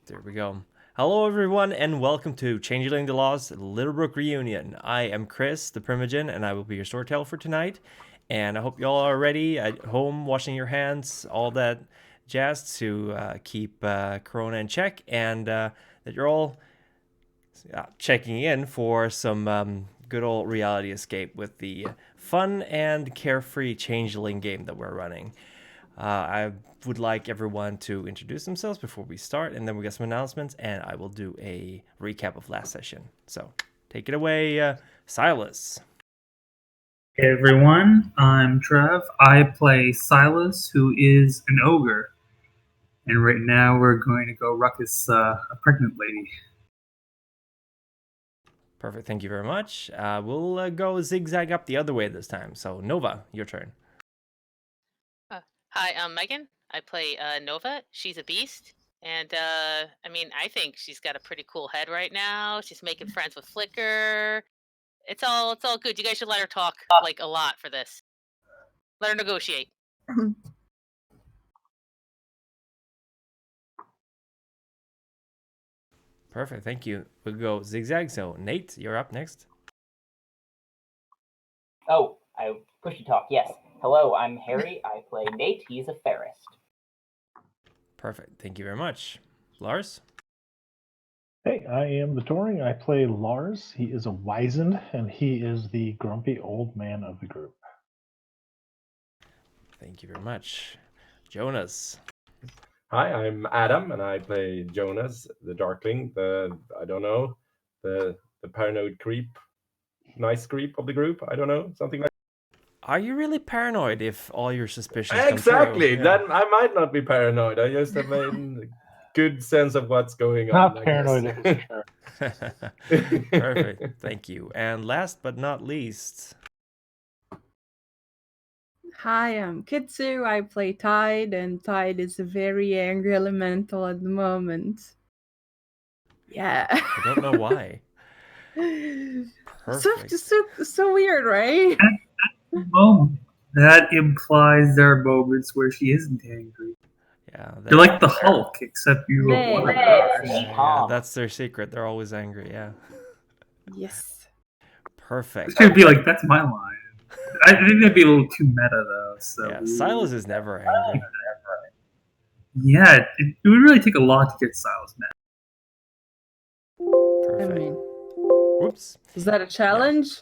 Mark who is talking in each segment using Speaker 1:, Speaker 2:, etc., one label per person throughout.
Speaker 1: There we go. Hello, everyone, and welcome to Changeling the Lost Littlebook Reunion. I am Chris, the Primogen, and I will be your storyteller for tonight. And I hope you all are ready at home, washing your hands, all that jazz to keep Corona in check, and that you're all checking in for some good old reality escape with the fun and carefree Changeling game that we're running. I would like everyone to introduce themselves before we start, and then we get some announcements, and I will do a recap of last session. So, take it away, Silas.
Speaker 2: Hey everyone, I'm Trev. I play Silas, who is an ogre. And right now we're going to go ruckus a pregnant lady.
Speaker 1: Perfect, thank you very much. We'll go zigzag up the other way this time. So, Nova, your turn.
Speaker 3: Hi, I'm Megan. I play Nova. She's a beast. And I think she's got a pretty cool head right now. She's making friends with Flicker. It's all good. You guys should let her talk like a lot for this. Let her negotiate.
Speaker 1: Perfect, thank you. We'll go zigzag. So, Nate, you're up next.
Speaker 4: Oh, I push to talk. Yes. Hello, I'm Harry. I play Nate. He's a ferrist.
Speaker 1: Perfect, thank you very much. Lars?
Speaker 5: Hey, I am the Touring. I play Lars. He is a wizened, and he is the grumpy old man of the group.
Speaker 1: Thank you very much. Jonas?
Speaker 6: Hi, I'm Adam, and I play Jonas, the Darkling, the paranoid creep, nice creep of the group. I don't know, something like
Speaker 1: Are you really paranoid if all your suspicions
Speaker 6: exactly.
Speaker 1: come true?
Speaker 6: Then I might not be paranoid. I just have a good sense of what's going on.
Speaker 5: Not paranoid if it's sure.
Speaker 1: Perfect. Thank you. And last but not least.
Speaker 7: Hi, I'm Kitsu. I play Tide, and Tide is a very angry elemental at the moment. Yeah.
Speaker 1: I don't know why. Perfect.
Speaker 7: So weird, right?
Speaker 2: That implies there are moments where she isn't angry.
Speaker 1: Yeah,
Speaker 2: You're like the Hulk, except you have water powers.
Speaker 1: yeah, that's their secret. They're always angry. Yeah.
Speaker 7: Yes.
Speaker 1: Perfect.
Speaker 2: She'd be like, "That's my line." I think that'd be a little too meta, though. So
Speaker 1: yeah, Silas is never angry.
Speaker 2: Yeah, it would really take a lot to get Silas mad.
Speaker 1: Perfect.
Speaker 7: I mean,
Speaker 1: whoops.
Speaker 7: Is that a challenge?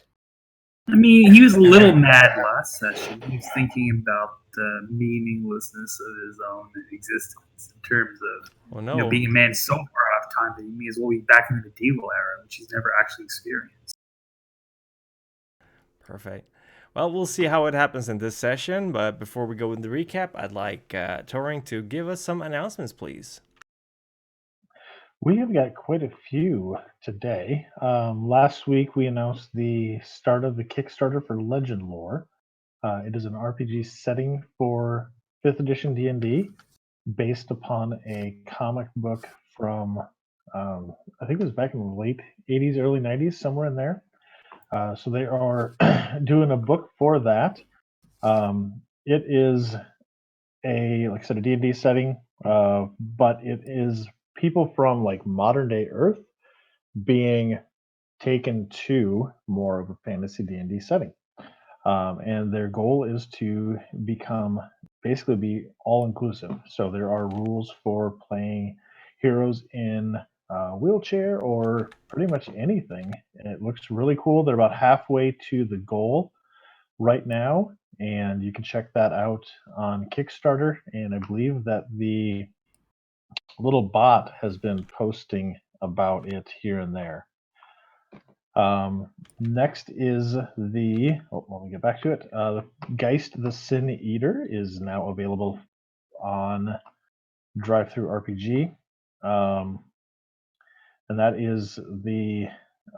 Speaker 2: I mean, he was a little mad last session. He was thinking about the meaninglessness of his own existence in terms of being a man so far out of time that he may as well be back in the medieval era, which he's never actually experienced.
Speaker 1: Perfect. Well, we'll see how it happens in this session, but before we go in the recap, I'd like Touring to give us some announcements, please.
Speaker 5: We have got quite a few today. Last week, we announced the start of the Kickstarter for Legend Lore. It is an RPG setting for 5th edition D&D based upon a comic book from, I think it was back in the late 80s, early 90s, somewhere in there. So they are doing a book for that. It is like I said, a D&D setting, but it is people from like modern day Earth being taken to more of a fantasy D&D setting. And their goal is to basically be all inclusive. So there are rules for playing heroes in wheelchair or pretty much anything. And it looks really cool. They're about halfway to the goal right now, and you can check that out on Kickstarter. And I believe that the little bot has been posting about it here and there. Next is let me get back to it. The Geist the Sin Eater is now available on Drive-Thru RPG. And that is the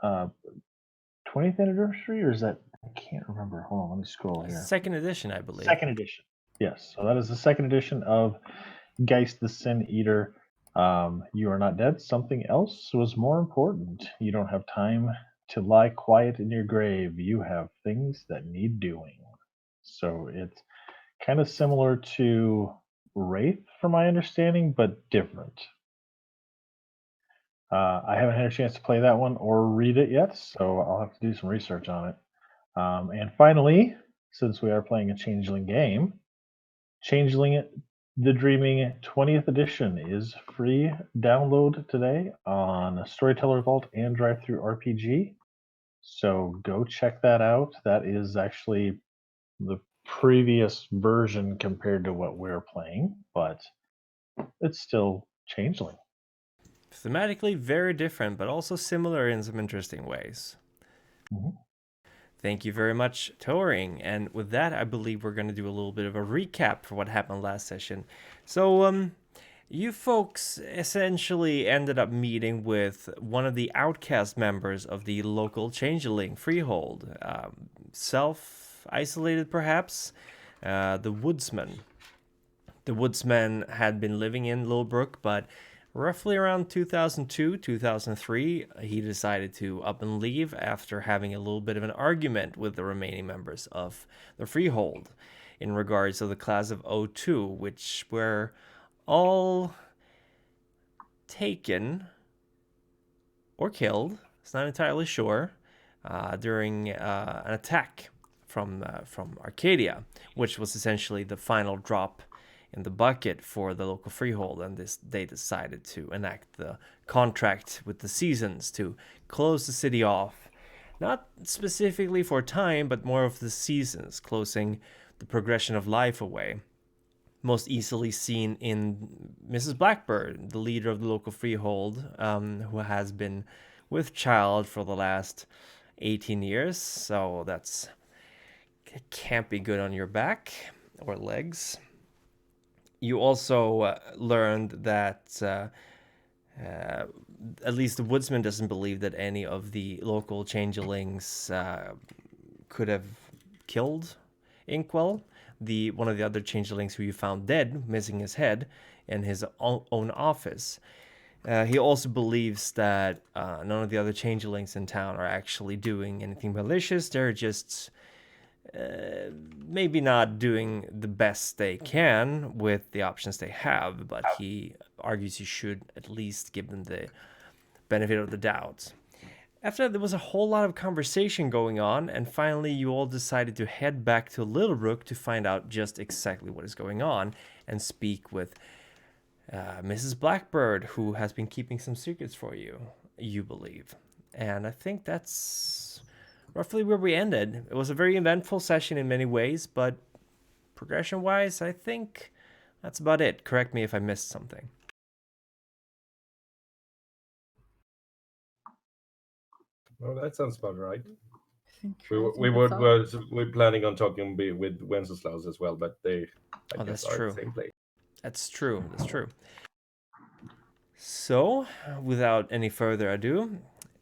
Speaker 5: 20th anniversary, or is that? I can't remember. Hold on, let me scroll here.
Speaker 1: Second edition, I believe.
Speaker 5: Second edition. Yes. So that is the second edition of Geist the Sin Eater. You are not dead. Something else was more important. You don't have time to lie quiet in your grave. You have things that need doing. So it's kind of similar to Wraith, from my understanding, but different. I haven't had a chance to play that one or read it yet, so I'll have to do some research on it. And finally, since we are playing a Changeling game, Changeling the Dreaming 20th edition is free download today on Storyteller Vault and Drive-Thru RPG. So go check that out. That is actually the previous version compared to what we're playing, but it's still Changeling.
Speaker 1: Thematically very different, but also similar in some interesting ways.
Speaker 5: Mm-hmm.
Speaker 1: Thank you very much, Touring. And with that, I believe we're going to do a little bit of a recap for what happened last session. So, you folks essentially ended up meeting with one of the outcast members of the local Changeling freehold. Self-isolated, perhaps, the Woodsman. The Woodsman had been living in Littlebook, but roughly around 2002, 2003, he decided to up and leave after having a little bit of an argument with the remaining members of the freehold in regards to the class of 02, which were all taken or killed, it's not entirely sure, during an attack from Arcadia, which was essentially the final drop in the bucket for the local freehold, and they decided to enact the contract with the seasons to close the city off, not specifically for time, but more of the seasons, closing the progression of life away. Most easily seen in Mrs. Blackbird, the leader of the local freehold, who has been with child for the last 18 years, so it can't be good on your back or legs. You also learned that at least the Woodsman doesn't believe that any of the local changelings could have killed Inkwell, one of the other changelings who you found dead, missing his head, in his own office. He also believes that none of the other changelings in town are actually doing anything malicious. They're just maybe not doing the best they can with the options they have, but he argues you should at least give them the benefit of the doubt. After that, there was a whole lot of conversation going on, and finally you all decided to head back to Littlebrook to find out just exactly what is going on and speak with Mrs. Blackbird, who has been keeping some secrets for you, you believe. And I think that's roughly where we ended. It was a very eventful session in many ways, but progression-wise, I think that's about it. Correct me if I missed something.
Speaker 6: Well, that sounds about right.
Speaker 7: We're
Speaker 6: planning on talking with Wenceslaus as well, but they I guess
Speaker 1: that's
Speaker 6: are
Speaker 1: true.
Speaker 6: at the same place.
Speaker 1: That's true. So, without any further ado,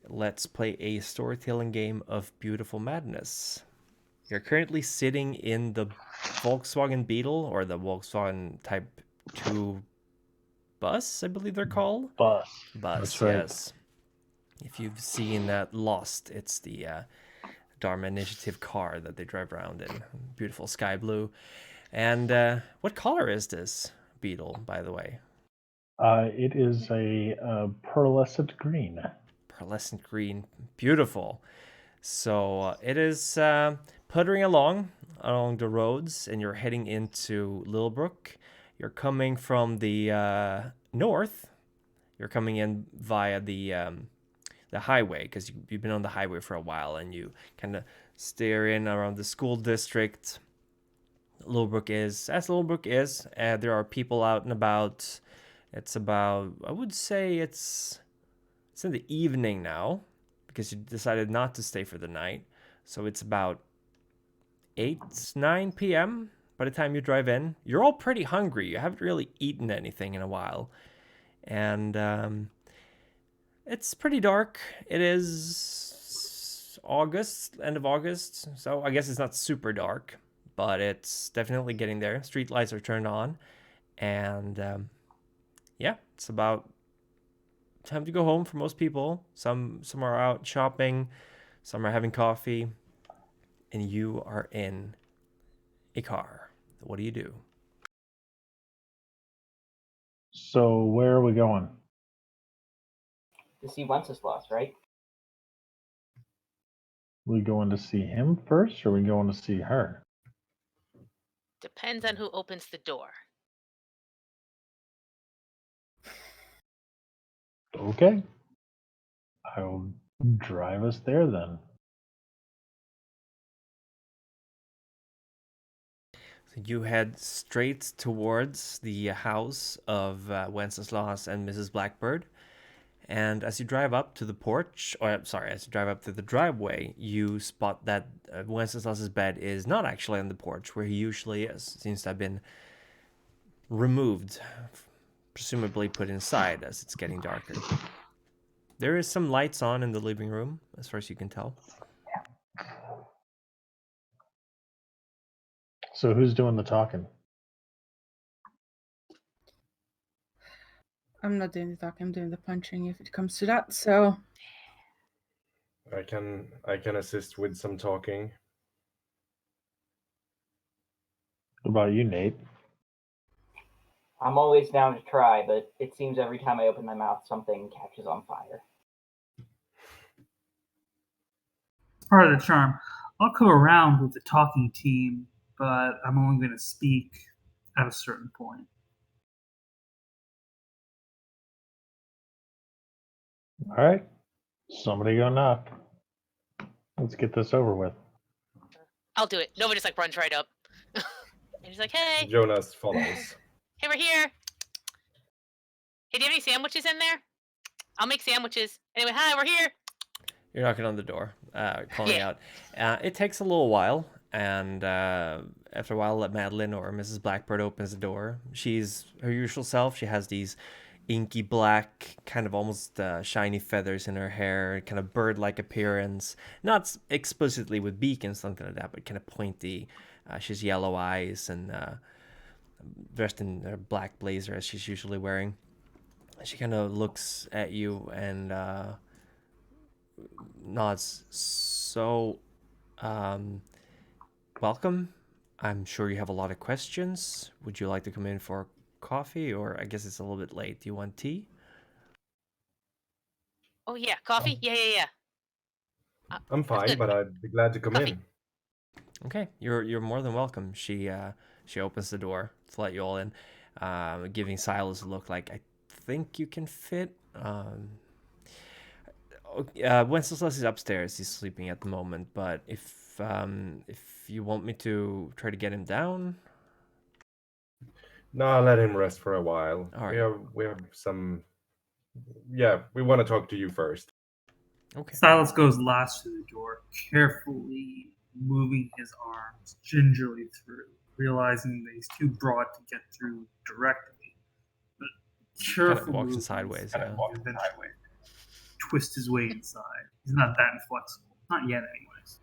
Speaker 1: let's play a storytelling game of Beautiful Madness. You're currently sitting in the Volkswagen Beetle, or the Volkswagen Type 2 bus, I believe they're called.
Speaker 5: Bus.
Speaker 1: Bus,
Speaker 5: Right.
Speaker 1: yes. If you've seen Lost, it's the Dharma Initiative car that they drive around in. Beautiful sky blue. And what color is this Beetle, by the way?
Speaker 5: It is a pearlescent green.
Speaker 1: Pearlescent green. Beautiful. So it is puttering along the roads, and you're heading into Littlebrook. You're coming from the north. You're coming in via the highway, because you've been on the highway for a while, and you kind of steer in around the school district. Littlebrook is. There are people out and about. It's about, I would say it's in the evening now, because you decided not to stay for the night. So it's about 9 p.m. by the time you drive in. You're all pretty hungry. You haven't really eaten anything in a while. And it's pretty dark. It is end of August. So I guess it's not super dark, but it's definitely getting there. Street lights are turned on. And yeah, it's about time to go home for most people. Some are out shopping, some are having coffee, and you are in a car. What do you do?
Speaker 5: So where are we going?
Speaker 4: to see Wenceslas, right?
Speaker 5: We going to see him first, or we going to see her?
Speaker 3: Depends on who opens the door.
Speaker 5: Okay. I'll drive us there then.
Speaker 1: So you head straight towards the house of Wenceslas and Mrs. Blackbird. And as you drive up to the porch, as you drive up to the driveway, you spot that Wenceslas's bed is not actually on the porch where he usually is. It seems to have been removed, presumably put inside as it's getting darker. There is some lights on in the living room, as far as you can tell.
Speaker 5: So who's doing the talking?
Speaker 7: I'm not doing the talking, I'm doing the punching if it comes to that, so...
Speaker 6: I can assist with some talking.
Speaker 5: What about you, Nate?
Speaker 4: I'm always down to try, but it seems every time I open my mouth, something catches on fire.
Speaker 2: Part of the charm. I'll go around with the talking team, but I'm only going to speak at a certain point.
Speaker 5: All right. Somebody go knock. Let's get this over with.
Speaker 3: I'll do it. Nova just like runs right up. And he's like, hey.
Speaker 6: Jonas follows.
Speaker 3: Hey, we're here. Hey, do you have any sandwiches in there? I'll make sandwiches. Anyway, hi, we're here.
Speaker 1: You're knocking on the door, calling out. It takes a little while, and after a while, Madeline or Mrs. Blackbird opens the door. She's her usual self. She has these inky black, kind of almost shiny feathers in her hair, kind of bird-like appearance. Not explicitly with beak and something like that, but kind of pointy. She has yellow eyes and dressed in a black blazer as she's usually wearing. She kind of looks at you and nods. So, welcome. I'm sure you have a lot of questions. Would you like to come in for coffee, or I guess it's a little bit late. Do you want tea?
Speaker 3: Oh yeah, coffee. Yeah.
Speaker 6: I'm fine, but I'd be glad to come in.
Speaker 1: Okay, you're more than welcome. She opens the door to let you all in, giving Silas a look like, I think you can fit. Wenceslas is upstairs. He's sleeping at the moment, but if you want me to try to get him down.
Speaker 6: No, I'll let him rest for a while.
Speaker 1: All right.
Speaker 6: We have some. Yeah, we want to talk to you first.
Speaker 1: Okay.
Speaker 2: Silas goes last to the door, carefully moving his arms gingerly through, realizing that he's too broad to get through directly. But carefully
Speaker 1: kind of walks sideways. Yeah.
Speaker 2: Eventually twist his way inside. He's not that inflexible. Not yet, anyways.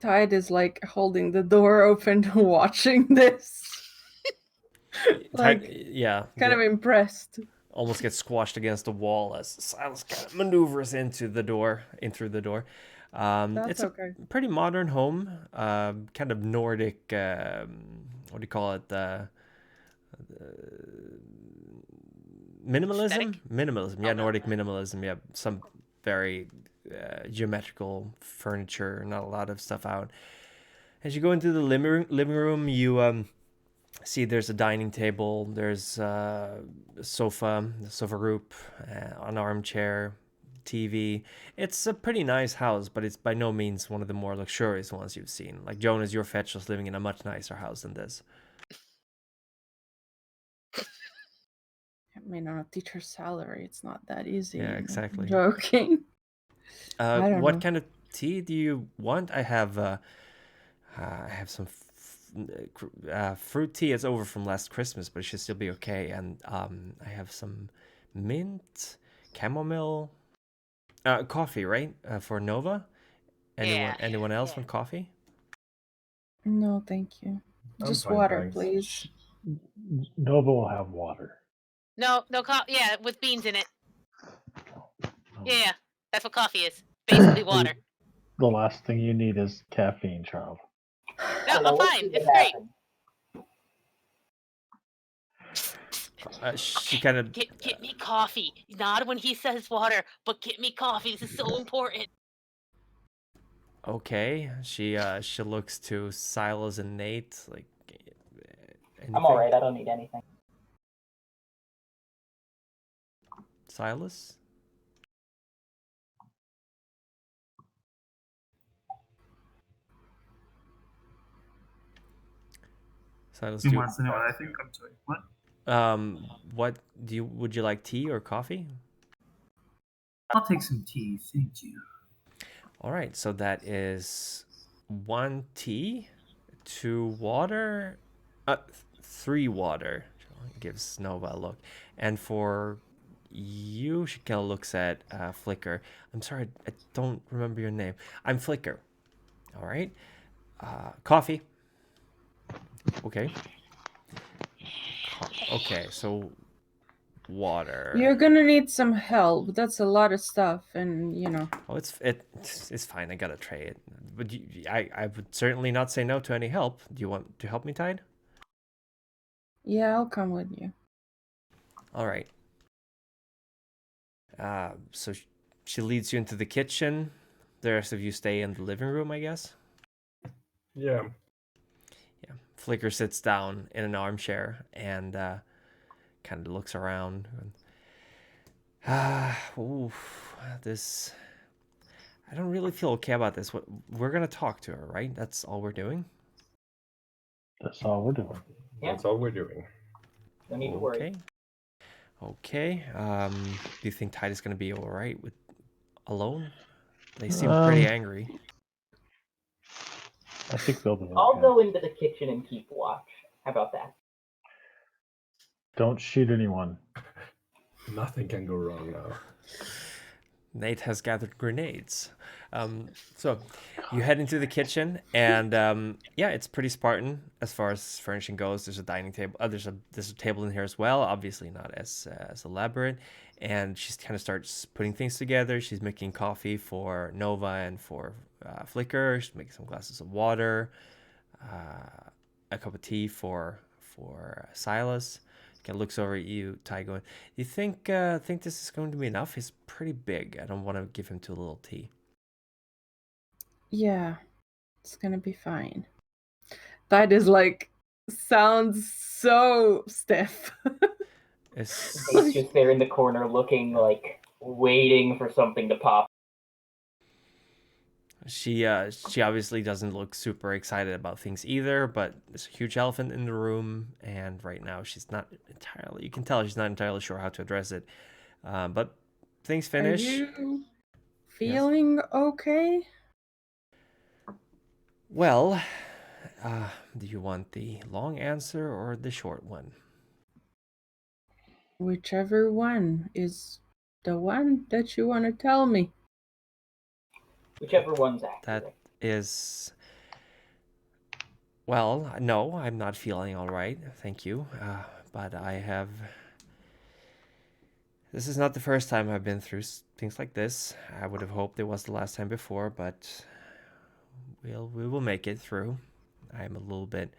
Speaker 7: Tide is like holding the door open, watching this. Like, kind of impressed.
Speaker 1: Almost gets squashed against the wall as Silas kind of maneuvers in through the door. It's a pretty modern home, kind of Nordic. What do you call it? Minimalism.
Speaker 3: Aesthetic?
Speaker 1: Minimalism. Yeah, Nordic minimalism. Yeah, some very geometrical furniture, not a lot of stuff out. As you go into the living room, you see there's a dining table, there's a sofa group, an armchair, TV. It's a pretty nice house, but it's by no means one of the more luxurious ones you've seen. Like Jonas, your fetch was living in a much nicer house than this.
Speaker 7: I mean, on a teacher's salary, it's not that easy.
Speaker 1: Yeah, exactly.
Speaker 7: I'm joking.
Speaker 1: What kind of tea do you want? I have some fruit tea. It's over from last Christmas, but it should still be okay. And I have some mint, chamomile, coffee, right? For Nova. Anyone else want coffee?
Speaker 7: No, thank you. Just
Speaker 6: fine,
Speaker 7: water,
Speaker 6: thanks.
Speaker 7: please.
Speaker 5: Nova will have water.
Speaker 3: No, yeah, with beans in it. Yeah, that's what coffee is. Basically water.
Speaker 5: The last thing you need is caffeine, child.
Speaker 3: No, I'm fine. It's great.
Speaker 1: She kind of
Speaker 3: get me coffee. Not when he says water, but get me coffee. This is so important.
Speaker 1: Okay. She looks to Silas and Nate like. Anything?
Speaker 4: I'm all right. I don't need anything.
Speaker 1: Silas. Silas,
Speaker 2: He wants to know what I think. I'm sorry. What?
Speaker 1: What would you like, tea or coffee?
Speaker 2: I'll take some tea. Thank you.
Speaker 1: All right, so that is 1 tea, 2 water, 3 water. Gives Nova a look. And for you, she kind of looks at Flicker. I'm sorry, I don't remember your name. I'm Flicker. All right. Coffee. Okay. Okay, so water.
Speaker 7: You're gonna need some help. That's a lot of stuff, and
Speaker 1: Oh, it's fine. I got a tray. But I would certainly not say no to any help. Do you want to help me, Tide?
Speaker 7: Yeah, I'll come with you.
Speaker 1: All right. So she leads you into the kitchen. The rest of you stay in the living room, I guess.
Speaker 6: Yeah.
Speaker 1: Yeah. Flicker sits down in an armchair and kind of looks around. This. I don't really feel okay about this. We're gonna talk to her, right? That's all we're doing.
Speaker 5: That's all we're doing.
Speaker 4: Yeah.
Speaker 6: That's all we're doing.
Speaker 4: No need to worry.
Speaker 1: Okay. Do you think Tide is gonna be all right with alone? They seem pretty angry.
Speaker 5: I think they'll be okay.
Speaker 4: I'll go into the kitchen and keep watch. How about that?
Speaker 5: Don't shoot anyone.
Speaker 6: Nothing can go wrong now.
Speaker 1: Nate has gathered grenades. So you head into the kitchen, and yeah, it's pretty Spartan as far as furnishing goes. There's a dining table. There's a table in here as well. Obviously not as elaborate. And she kind of starts putting things together. She's making coffee for Nova and for Flicker. She's making some glasses of water, a cup of tea for Silas. Kind of looks over at you, Ty, going, "You think this is going to be enough? He's pretty big. I don't want to give him too little tea."
Speaker 7: Yeah, it's gonna be fine. That is sounds so stiff.
Speaker 4: He's just there in the corner looking waiting for something to pop.
Speaker 1: She obviously doesn't look super excited about things either, but there's a huge elephant in the room, and right now she's not entirely. You can tell she's not entirely sure how to address it. But things finish.
Speaker 7: Are you feeling okay?
Speaker 1: Well, do you want the long answer or the short one?
Speaker 7: Whichever one is the one that you want to tell me.
Speaker 4: Whichever one's accurate.
Speaker 1: That is... Well, no, I'm not feeling all right. Thank you. But I have... This is not the first time I've been through things like this. I would have hoped it was the last time before, but we will make it through. I'm a little bit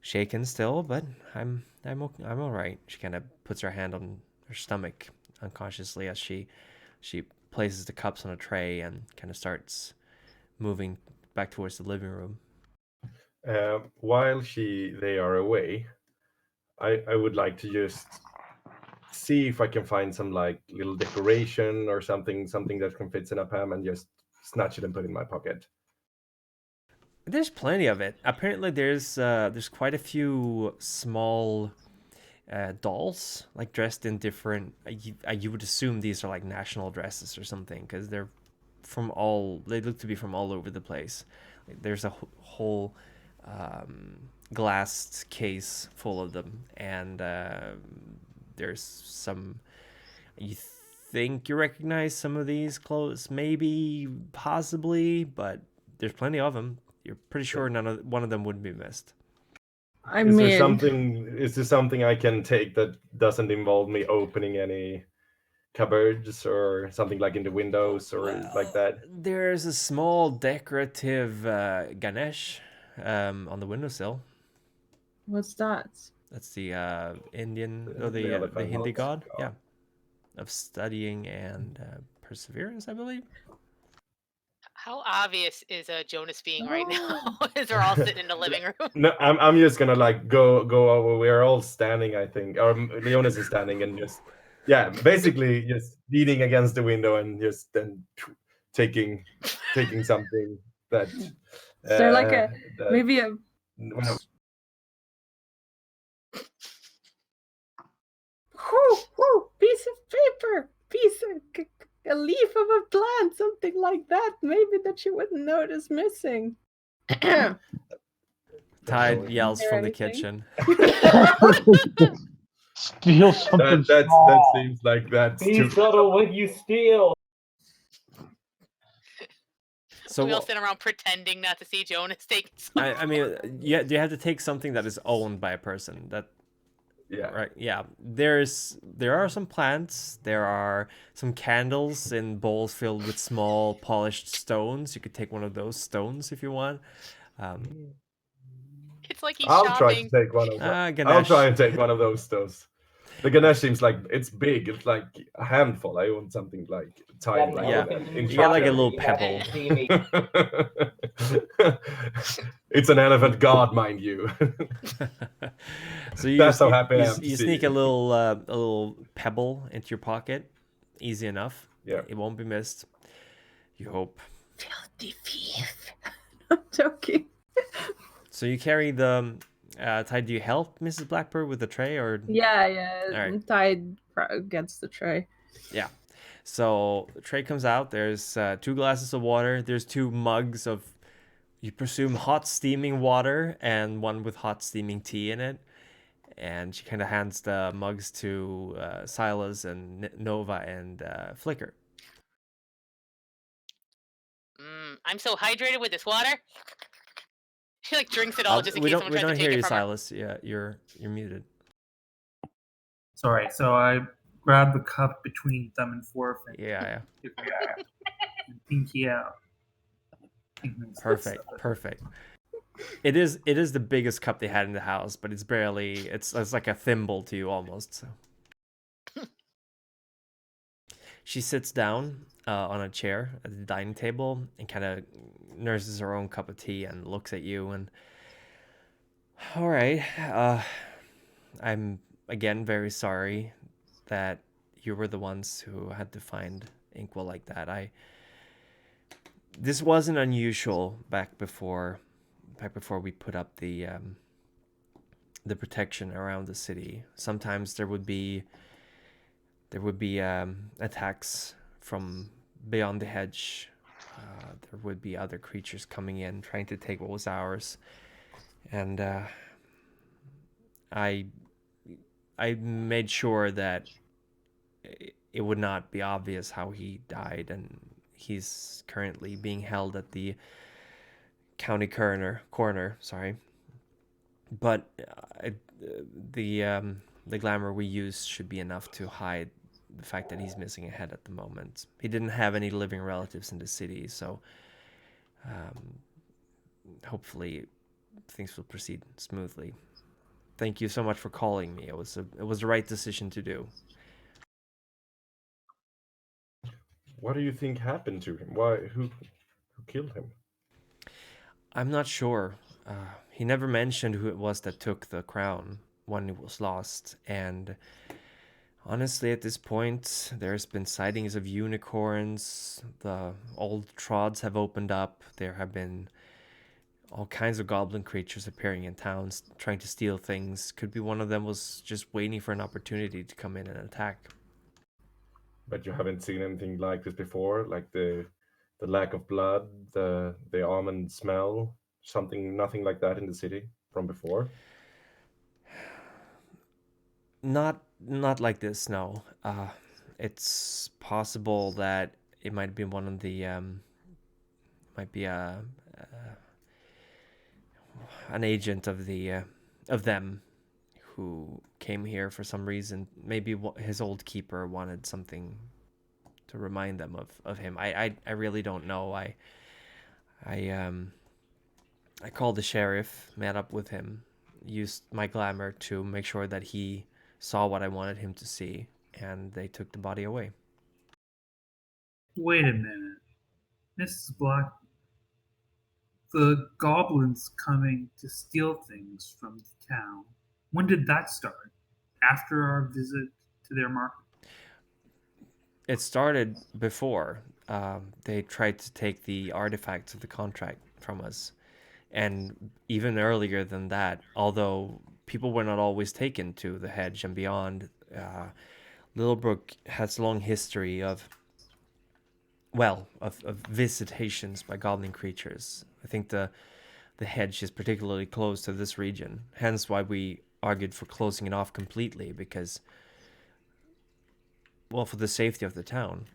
Speaker 1: shaken still, but I'm all right. She kind of puts her hand on her stomach unconsciously as she places the cups on a tray and kind of starts moving back towards the living room.
Speaker 6: While they are away, I would like to just see if I can find some little decoration or something that can fit in a ham and just snatch it and put it in my pocket.
Speaker 1: There's plenty of it. Apparently, there's quite a few small dolls, dressed in different. You would assume these are national dresses or something, because they're from all. They look to be from all over the place. There's a whole glass case full of them, and there's some. You think you recognize some of these clothes, maybe, possibly, but there's plenty of them. You're pretty sure one of them wouldn't be missed.
Speaker 6: Is there something I can take that doesn't involve me opening any cupboards or something in the windows or like that?
Speaker 1: There's a small decorative Ganesh on the windowsill.
Speaker 7: What's that?
Speaker 1: That's the Indian or
Speaker 6: The
Speaker 1: the
Speaker 6: elephant
Speaker 1: Hindi god.
Speaker 6: god.
Speaker 1: Yeah, of studying and perseverance, I believe.
Speaker 3: How obvious is Jonas being right now as we're all sitting in the living room?
Speaker 6: No, I'm just gonna like go over. We're all standing, I think, or Leonis is standing and just basically just beating against the window and just then taking something that.
Speaker 7: Is there like a
Speaker 6: that,
Speaker 7: maybe a
Speaker 6: well,
Speaker 7: piece of paper, a leaf of a plant, something like that, maybe that she wouldn't notice missing.
Speaker 1: Tide yells from the
Speaker 7: Anything?
Speaker 1: kitchen.
Speaker 5: Steal something
Speaker 6: that
Speaker 5: small.
Speaker 6: seems like that's
Speaker 4: Be
Speaker 6: too.
Speaker 4: subtle when you steal.
Speaker 1: So
Speaker 3: we all sit around pretending not to see Jonas take something.
Speaker 1: I mean, you have to take something that is owned by a person. That
Speaker 6: Yeah.
Speaker 1: right? Yeah. There are some plants. There are some candles in bowls filled with small polished stones. You could take one of those stones if you want.
Speaker 3: It's like he's
Speaker 6: I'll
Speaker 3: shopping.
Speaker 6: try to take one of those. I'll
Speaker 1: Ganesh.
Speaker 6: try and take one of those stones. The Ganesh seems like it's big. It's like a handful. I want something like tiny, like
Speaker 1: Yeah.
Speaker 6: that.
Speaker 1: You get like a little
Speaker 4: You have to
Speaker 1: pebble.
Speaker 4: see me.
Speaker 6: It's an elephant god, mind you.
Speaker 1: So you
Speaker 6: That's how happy I am to
Speaker 1: you
Speaker 6: see
Speaker 1: sneak
Speaker 6: you.
Speaker 1: a little pebble into your pocket. Easy enough.
Speaker 6: Yeah.
Speaker 1: It won't be missed. You hope.
Speaker 7: Filthy thief. I'm joking.
Speaker 1: So you carry the Tide. Do you help Mrs. Blackbird with the tray or?
Speaker 7: Yeah.
Speaker 1: All right.
Speaker 7: Tide gets the tray.
Speaker 1: Yeah. So the tray comes out. There's 2 glasses of water. There's 2 mugs of, you presume, hot steaming water and one with hot steaming tea in it. And she kind of hands the mugs to Silas and Nova and Flicker.
Speaker 3: I'm so hydrated with this water. She like drinks it all just in case someone tries to take
Speaker 1: hear
Speaker 3: it
Speaker 1: you,
Speaker 3: from her.
Speaker 1: Silas. Yeah, you're muted.
Speaker 2: Sorry. So I grab the cup between thumb and forefinger.
Speaker 1: Yeah.
Speaker 2: And pinky out.
Speaker 1: Perfect. It is the biggest cup they had in the house, but it's barely. It's like a thimble to you almost. So. She sits down on a chair at the dining table and kind of nurses her own cup of tea and looks at you and. All right. I'm again very sorry that you were the ones who had to find Inkwell like that. This wasn't unusual back before we put up the protection around the city. Sometimes there would be attacks from beyond the hedge. There would be other creatures coming in trying to take what was ours, and I made sure that it would not be obvious how he died, and he's currently being held at the county coroner. Sorry, but the glamour we use should be enough to hide the fact that he's missing a head at the moment. He didn't have any living relatives in the city, so hopefully things will proceed smoothly. Thank you so much for calling me. It was the right decision to do.
Speaker 6: What do you think happened to him? Why? Who killed him?
Speaker 1: I'm not sure. He never mentioned who it was that took the crown when it was lost, and honestly, at this point, there's been sightings of unicorns. The old trods have opened up. There have been all kinds of goblin creatures appearing in towns, trying to steal things. Could be one of them was just waiting for an opportunity to come in and attack.
Speaker 6: But you haven't seen anything like this before, like the lack of blood, the almond smell, nothing like that in the city from before.
Speaker 1: Not like this, no. It's possible that it might be one of the might be an agent of them who came here for some reason. Maybe his old keeper wanted something to remind them of him. I really don't know. I called the sheriff, met up with him, used my glamour to make sure that he saw what I wanted him to see, and they took the body away.
Speaker 2: Wait a minute. Mrs. Black, the goblins coming to steal things from the town. When did that start? After our visit to their market?
Speaker 1: It started before. They tried to take the artifacts of the contract from us. And even earlier than that, although people were not always taken to the hedge and beyond, Littlebook has a long history of visitations by goblin creatures. I think the hedge is particularly close to this region, hence why we argued for closing it off completely, because, well, for the safety of the town.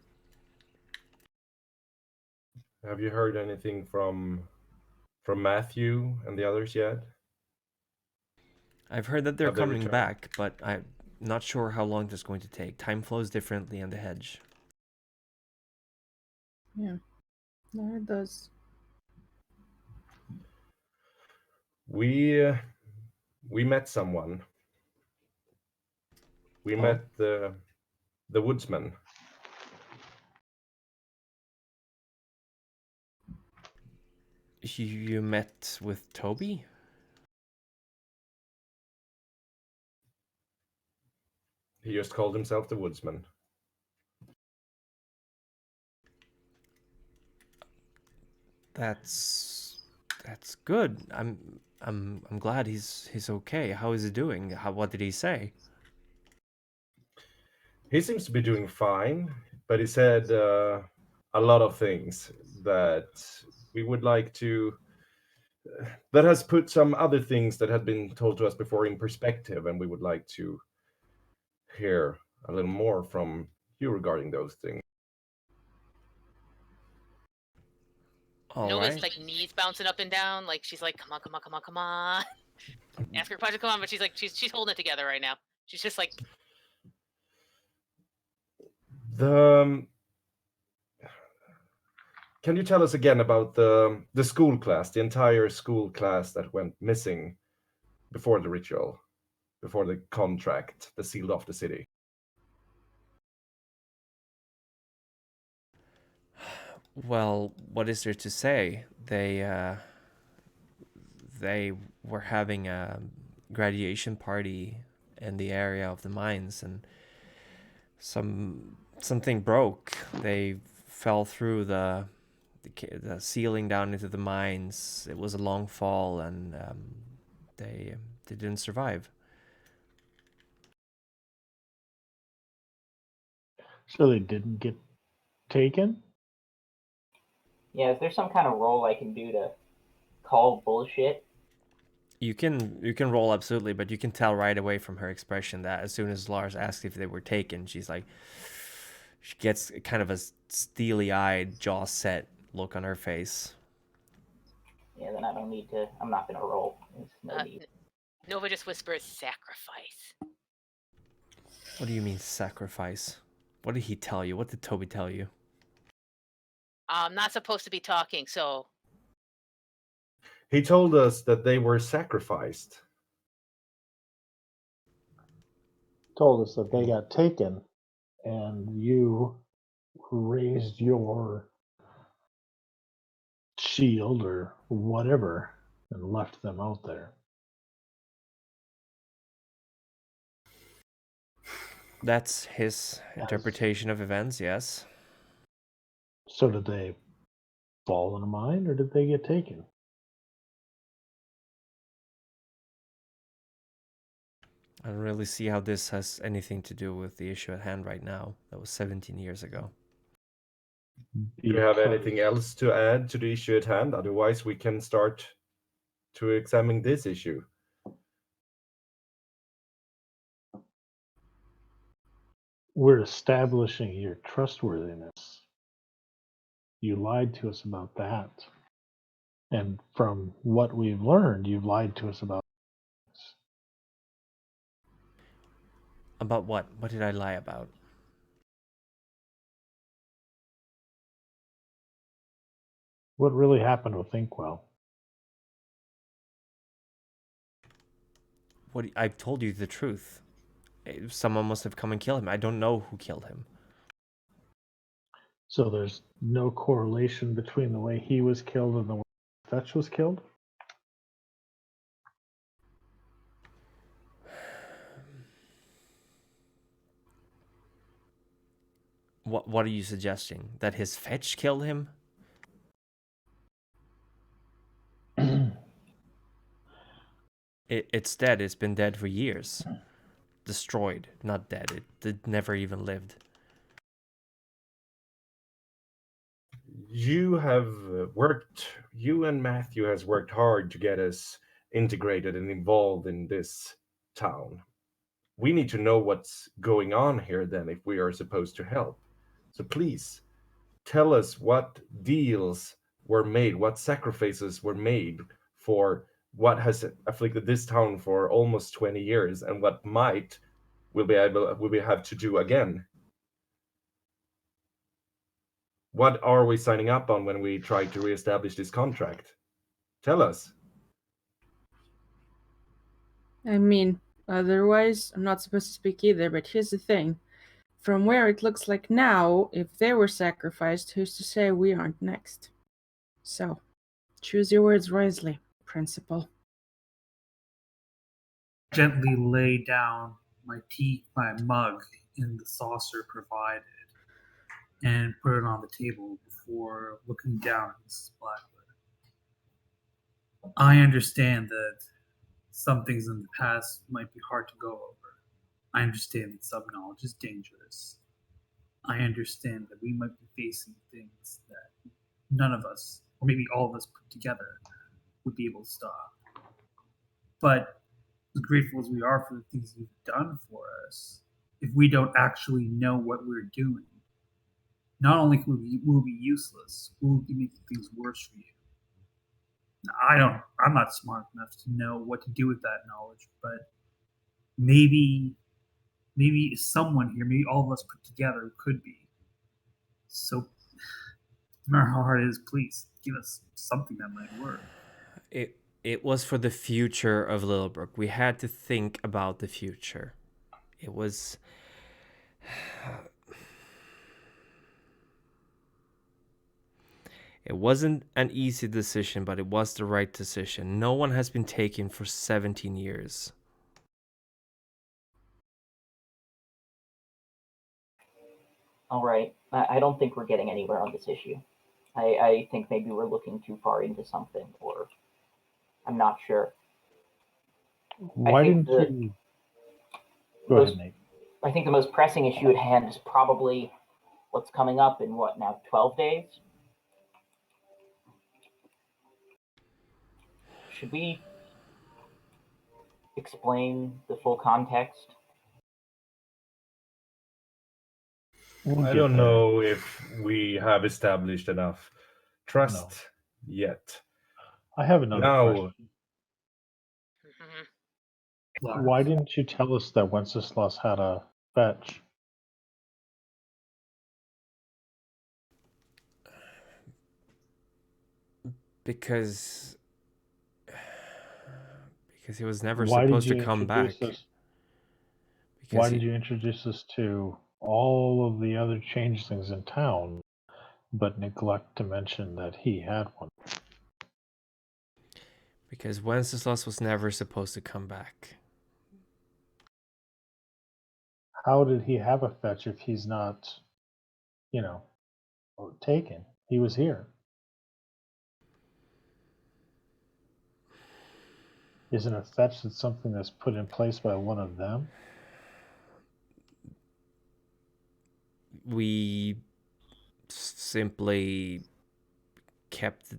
Speaker 6: Have you heard anything from Matthew and the others yet?
Speaker 1: I've heard that they're
Speaker 6: Have they
Speaker 1: coming
Speaker 6: returned?
Speaker 1: back, but I'm not sure how long this is going to take. Time flows differently in the hedge.
Speaker 7: Yeah, no, it does.
Speaker 6: We met someone. We
Speaker 1: Oh.
Speaker 6: met the Woodsman.
Speaker 1: You met with Toby?
Speaker 6: He just called himself the Woodsman.
Speaker 1: That's good. I'm glad he's okay. How is he doing? What did he say?
Speaker 6: He seems to be doing fine, but he said a lot of things that we would like to. That has put some other things that had been told to us before in perspective, and we would like to hear a little more from you regarding those things.
Speaker 3: Nova's like knees bouncing up and down, like she's like, come on. Ask her to come on, but she's like, she's holding it together right now. She's just like,
Speaker 6: Can you tell us again about the school class, the entire school class that went missing before the ritual, before the contract that sealed off the city?
Speaker 1: Well, what is there to say? They were having a graduation party in the area of the mines, and something broke. They fell through the ceiling down into the mines. It was a long fall, and they didn't survive.
Speaker 5: So they didn't get taken?
Speaker 4: Yeah, is there some kind of roll I can do to call bullshit?
Speaker 1: You can roll absolutely, but you can tell right away from her expression that as soon as Lars asks if they were taken, she's like, she gets kind of a steely-eyed, jaw-set look on her face.
Speaker 4: Yeah, then I don't need to. I'm not gonna roll. There's no need.
Speaker 3: Nova just whispers, sacrifice.
Speaker 1: What do you mean sacrifice? What did he tell you? What did Toby tell you?
Speaker 3: I'm not supposed to be talking, so.
Speaker 6: He told us that they were sacrificed.
Speaker 5: Told us that they got taken, and you raised your shield or whatever and left them out there.
Speaker 1: That's his interpretation of events, yes.
Speaker 5: So did they fall in a mine, or did they get taken?
Speaker 1: I don't really see how this has anything to do with the issue at hand right now. That was 17 years ago.
Speaker 6: Do you have anything else to add to the issue at hand? Otherwise, we can start to examine this issue.
Speaker 5: We're establishing your trustworthiness. You lied to us about that. And from what we've learned, you've lied to us about this.
Speaker 1: About what? What did I lie about?
Speaker 5: What really happened with Inkwell?
Speaker 1: I've told you the truth. Someone must have come and killed him. I don't know who killed him.
Speaker 5: So there's no correlation between the way he was killed and the way Fetch was killed?
Speaker 1: What are you suggesting? That his Fetch killed him? It's dead. It's been dead for years. Destroyed, not dead. It never even lived.
Speaker 6: You and Matthew has worked hard to get us integrated and involved in this town. We need to know what's going on here then if we are supposed to help. So please, tell us what deals were made, what sacrifices were made for what has afflicted this town for almost 20 years and what will we have to do again. What are we signing up on when we try to reestablish this contract? Tell us.
Speaker 7: I mean, otherwise, I'm not supposed to speak either, but here's the thing. From where it looks like now, if they were sacrificed, who's to say we aren't next? So, choose your words wisely, Principal.
Speaker 2: Gently lay down my mug in the saucer provided and put it on the table before looking down at Mrs. Blackwood. I understand that some things in the past might be hard to go over. I understand that some knowledge is dangerous. I understand that we might be facing things that none of us, or maybe all of us put together, would be able to stop. But as grateful as we are for the things you've done for us, if we don't actually know what we're doing, not only will we be useless, we'll be making things worse for you. I'm not smart enough to know what to do with that knowledge, but maybe someone here, maybe all of us put together could be. So, no matter how hard it is, please give us something that might work.
Speaker 1: It was for the future of Littlebook. We had to think about the future. It was... It wasn't an easy decision, but it was the right decision. No one has been taken for 17 years.
Speaker 4: All right. I don't think we're getting anywhere on this issue. I think maybe we're looking too far into something, or I'm not sure.
Speaker 5: Why didn't you... Go ahead, Nate.
Speaker 4: I think the most pressing issue at hand is probably what's coming up in 12 days? Should we explain the full context?
Speaker 6: I don't know if we have established enough trust yet.
Speaker 5: I have another question. Why didn't you tell us that Wenceslas had a fetch?
Speaker 1: Because he was never supposed to come back.
Speaker 5: Why did you introduce us to all of the other changelings in town, but neglect to mention that he had one?
Speaker 1: Because Wenceslas was never supposed to come back.
Speaker 5: How did he have a fetch if he's not, taken? He was here. Isn't a fetch that's something that's put in place by one of them?
Speaker 1: We simply kept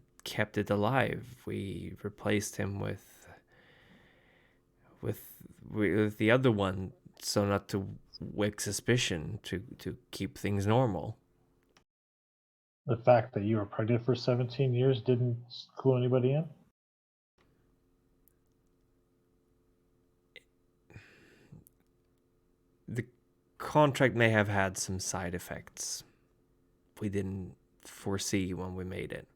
Speaker 1: it alive. We replaced him with the other one, so not to wake suspicion, to keep things normal.
Speaker 5: The fact that you were pregnant for 17 years didn't clue anybody in?
Speaker 1: The contract may have had some side effects we didn't foresee when we made it.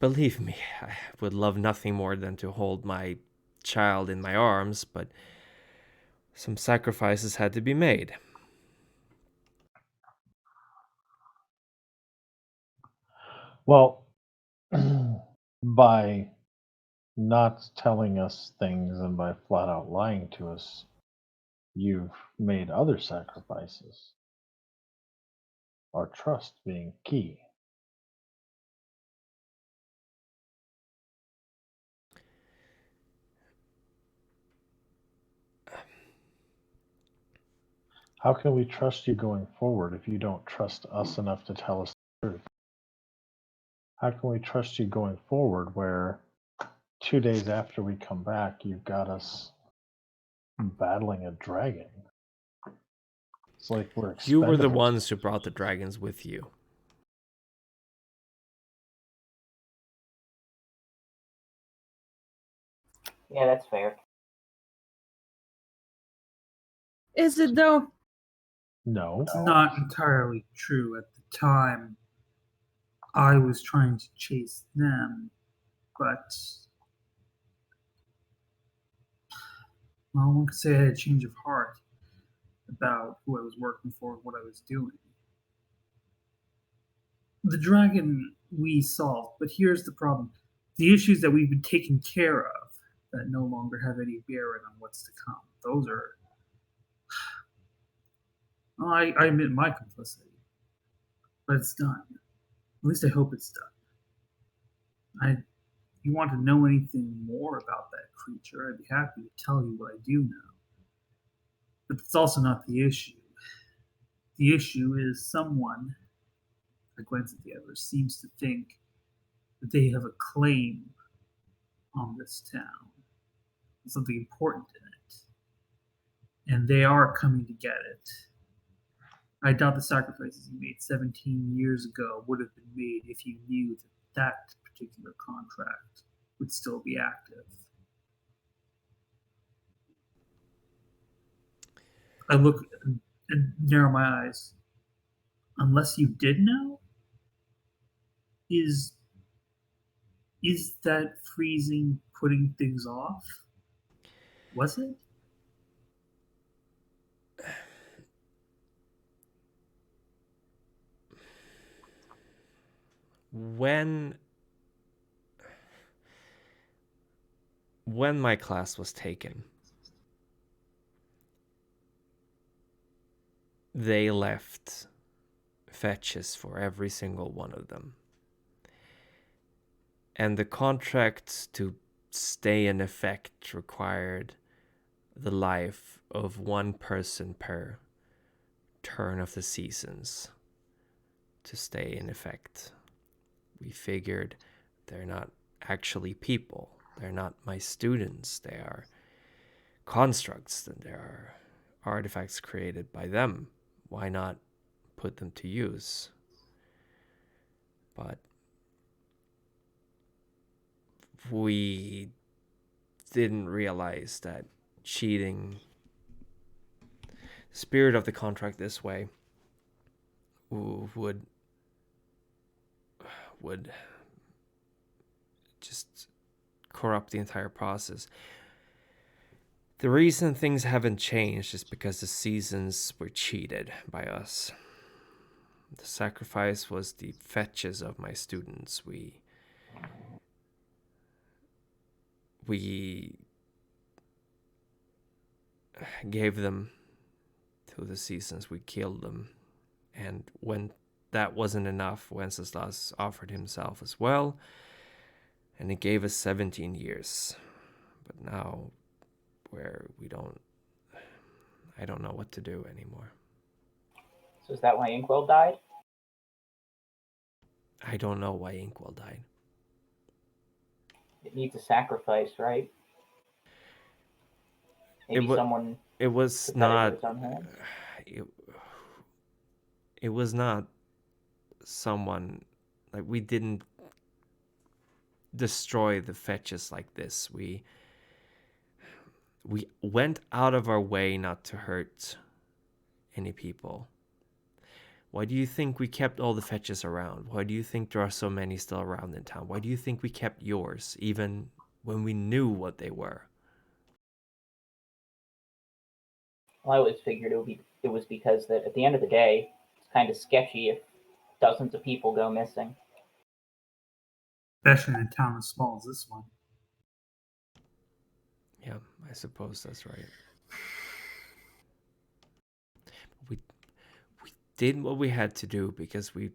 Speaker 1: Believe me, I would love nothing more than to hold my child in my arms, but some sacrifices had to be made.
Speaker 5: Well, by not telling us things and by flat out lying to us, you've made other sacrifices. Our trust being key. How can we trust you going forward if you don't trust us enough to tell us the truth? How can we trust you going forward where 2 days after we come back, you've got us battling a dragon? It's like we're expendables.
Speaker 1: You were the ones who brought the dragons with you.
Speaker 4: Yeah, that's fair.
Speaker 7: Is it though?
Speaker 5: No.
Speaker 2: It's not entirely true. At the time, I was trying to chase them, but well, one could say I had a change of heart about who I was working for, what I was doing. The dragon we solved, but here's the problem. The issues that we've been taking care of that no longer have any bearing on what's to come. Those are... Well, I admit my complicity, but it's done. At least I hope it's done. If you want to know anything more about that creature, I'd be happy to tell you what I do know. But that's also not the issue. The issue is someone, like Gwen's the other, seems to think that they have a claim on this town, something important in it, and they are coming to get it. I doubt the sacrifices you made 17 years ago would have been made if you knew that that particular contract would still be active. I look and narrow my eyes. Unless you did know, is that freezing putting things off? Was it?
Speaker 1: When my class was taken, they left fetches for every single one of them. And the contract to stay in effect required the life of one person per turn of the seasons to stay in effect. We figured they're not actually people. They're not my students. They are constructs, and there are artifacts created by them. Why not put them to use? But we didn't realize that cheating the spirit of the contract this way would just corrupt the entire process. The reason things haven't changed is because the seasons were cheated by us. The sacrifice was the fetches of my students. We gave them to the seasons. We killed them. And when that wasn't enough, Wenceslas offered himself as well, and he gave us 17 years. But now, I don't know what to do anymore.
Speaker 4: So is that why Inkwell died?
Speaker 1: I don't know why Inkwell died.
Speaker 4: It needs a sacrifice, right? Maybe someone.
Speaker 1: It was not. It was not someone, like, we didn't destroy the fetches like this. We went out of our way not to hurt any people. Why do you think we kept all the fetches around? Why do you think there are so many still around in town? Why do you think we kept yours, even when we knew what they were?
Speaker 4: Well, I always figured it was because that at the end of the day, it's kind of sketchy if dozens of people go missing.
Speaker 2: Especially in a town as small as this one.
Speaker 1: Yeah, I suppose that's right. We did what we had to do because we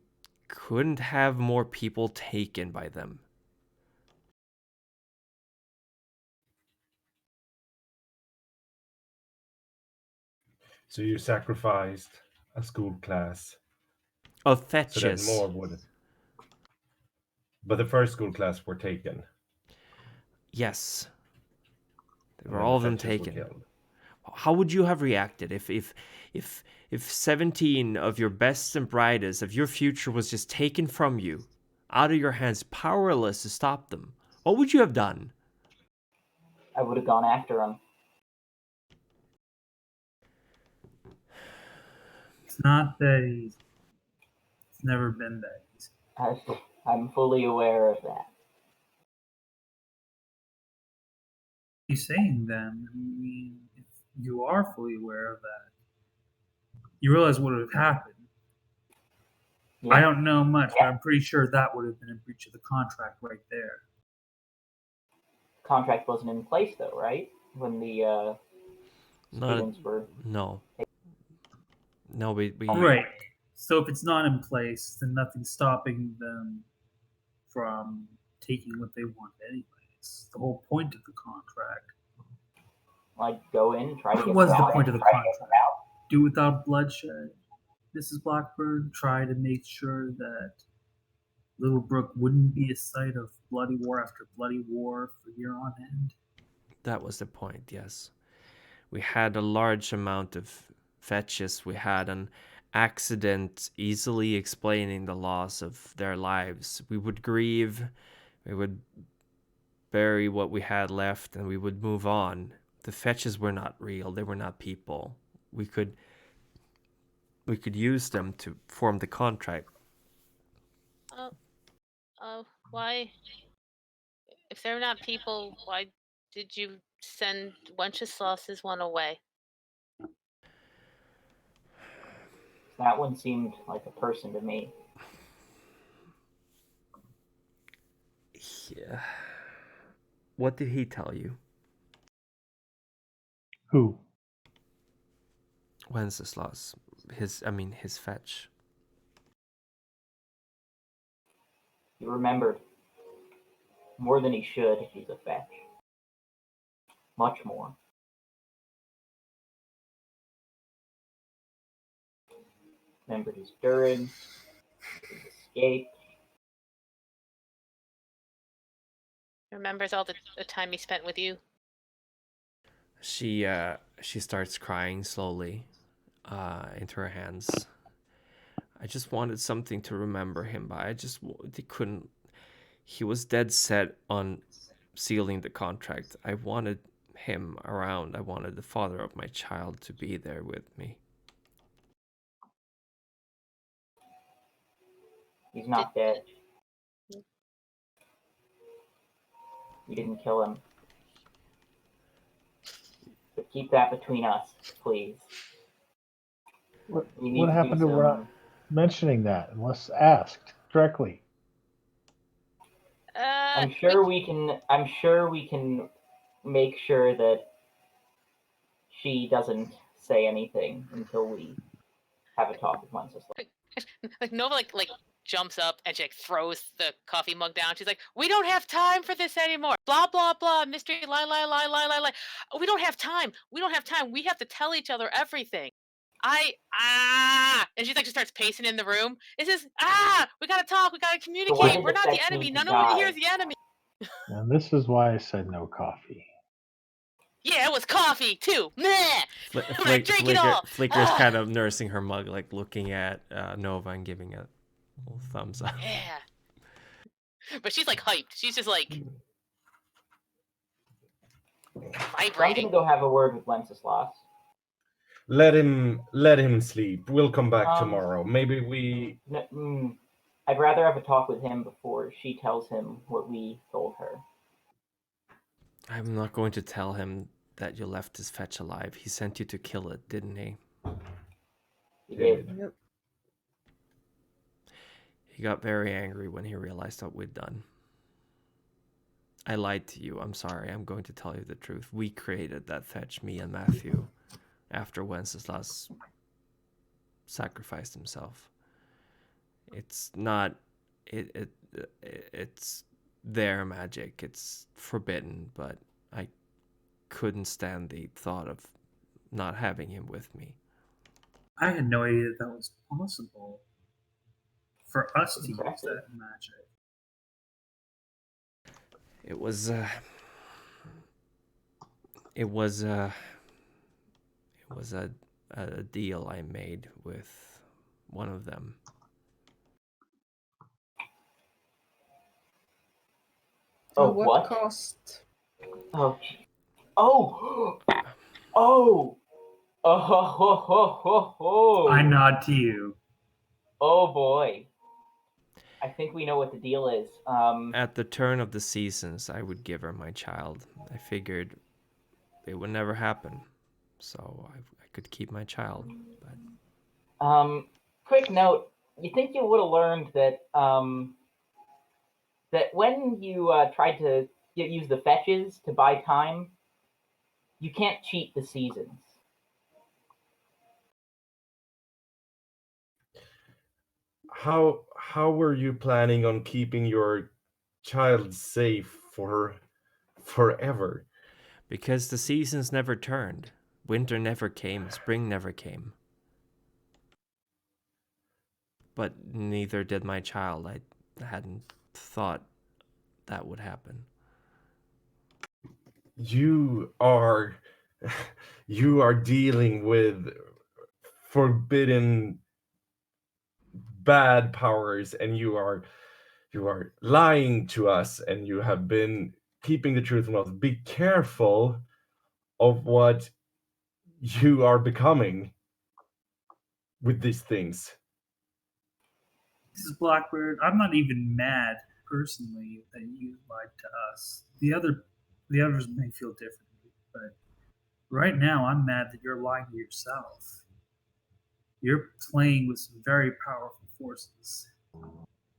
Speaker 1: couldn't have more people taken by them.
Speaker 6: So you sacrificed a school class
Speaker 1: Of fetches.
Speaker 6: so that more would. But the first school class were taken.
Speaker 1: Yes. They were
Speaker 6: And
Speaker 1: all of
Speaker 6: the
Speaker 1: them
Speaker 6: fetches were
Speaker 1: taken.
Speaker 6: killed.
Speaker 1: How would you have reacted if 17 of your best and brightest of your future was just taken from you, out of your hands, powerless to stop them? What would you have done?
Speaker 4: I would have gone after them.
Speaker 2: It's not that easy. It's never been that easy.
Speaker 4: I'm fully aware of that.
Speaker 2: You're saying then, I mean, if you are fully aware of that, you realize what would have happened.
Speaker 4: Yeah.
Speaker 2: I don't know much, but I'm pretty sure that would have been a breach of the contract right there.
Speaker 4: Contract wasn't in place though, right? When the students were...
Speaker 1: No. No, we...
Speaker 2: Right. So if it's not in place, then nothing's stopping them from taking what they want anyways. The whole point of the contract.
Speaker 4: Like, go in, try to get...
Speaker 2: What was the point of the contract? Do without bloodshed. Mrs. Blackburn, try to make sure that Littlebrook wouldn't be a site of bloody war after bloody war for year on end.
Speaker 1: That was the point, yes. We had a large amount of fetches. We had an accident easily explaining the loss of their lives. We would grieve, we would bury what we had left, and we would move on. The fetches were not real. They were not people. We could use them to form the contract.
Speaker 3: Why? If they're not people, why did you send Wenceslas's one away?
Speaker 4: That one seemed like a person to me.
Speaker 1: Yeah. What did he tell you?
Speaker 5: Who?
Speaker 1: Wenceslas. His fetch.
Speaker 4: He remembered. More than he should if he's a fetch. Much more. Remembered his Durin, his escape.
Speaker 3: Remembers all the time he spent with you?
Speaker 1: She starts crying slowly into her hands. I just wanted something to remember him by. They couldn't. He was dead set on sealing the contract. I wanted him around. I wanted the father of my child to be there with me.
Speaker 4: He's not dead. You didn't kill him. But keep that between us, please.
Speaker 5: What happened to we're not mentioning that unless asked directly?
Speaker 4: I'm sure we can make sure that she doesn't say anything until we have a talk with Wenceslas.
Speaker 3: Like Nova like jumps up and she like throws the coffee mug down. She's like, "We don't have time for this anymore. Blah blah blah. Mystery lie. We don't have time. We don't have time. We have to tell each other everything." And she like just starts pacing in the room. It says, we gotta talk. We gotta communicate. We're not the enemy. None of here is the enemy.
Speaker 5: And this is why I said no coffee.
Speaker 3: Yeah, it was coffee too. Meh. I'm gonna drink it all.
Speaker 1: Flicker's kind of nursing her mug, like looking at Nova and giving a little thumbs up.
Speaker 3: Yeah. But she's like hyped. She's just like
Speaker 4: I'm
Speaker 3: vibrating.
Speaker 4: gonna go have a word with Wenceslas.
Speaker 6: let him sleep. We'll come back tomorrow. Maybe we.
Speaker 4: I'd rather have a talk with him before she tells him what we told her.
Speaker 1: I'm not going to tell him that you left his fetch alive. He sent you to kill it, didn't he?
Speaker 4: He did.
Speaker 7: Yep.
Speaker 1: He got very angry when he realized what we'd done. I lied to you. I'm sorry. I'm going to tell you the truth. We created that fetch, me and Matthew, after Wenceslas sacrificed himself. It's not... It's their magic. It's forbidden, but I couldn't stand the thought of not having him with me.
Speaker 2: I had no idea that was possible for us to use that magic.
Speaker 1: It was a deal I made with one of them.
Speaker 4: Oh,
Speaker 7: what cost?
Speaker 4: Oh, oh!
Speaker 2: I nod to you.
Speaker 4: Oh boy. I think we know what the deal is.
Speaker 1: At the turn of the seasons, I would give her my child. I figured it would never happen, so I could keep my child. But
Speaker 4: quick note: you think you would have learned that that when you tried to use the fetches to buy time, you can't cheat the seasons.
Speaker 6: How were you planning on keeping your child safe for forever?
Speaker 1: Because the seasons never turned. Winter never came, spring never came. But neither did my child. I hadn't thought that would happen.
Speaker 6: You are dealing with forbidden bad powers, and you are lying to us, and you have been keeping the truth from us. Be careful of what you are becoming with these things.
Speaker 2: This is Blackbird. I'm not even mad personally that you lied to us. The others may feel differently, but right now I'm mad that you're lying to yourself. You're playing with some very powerful forces.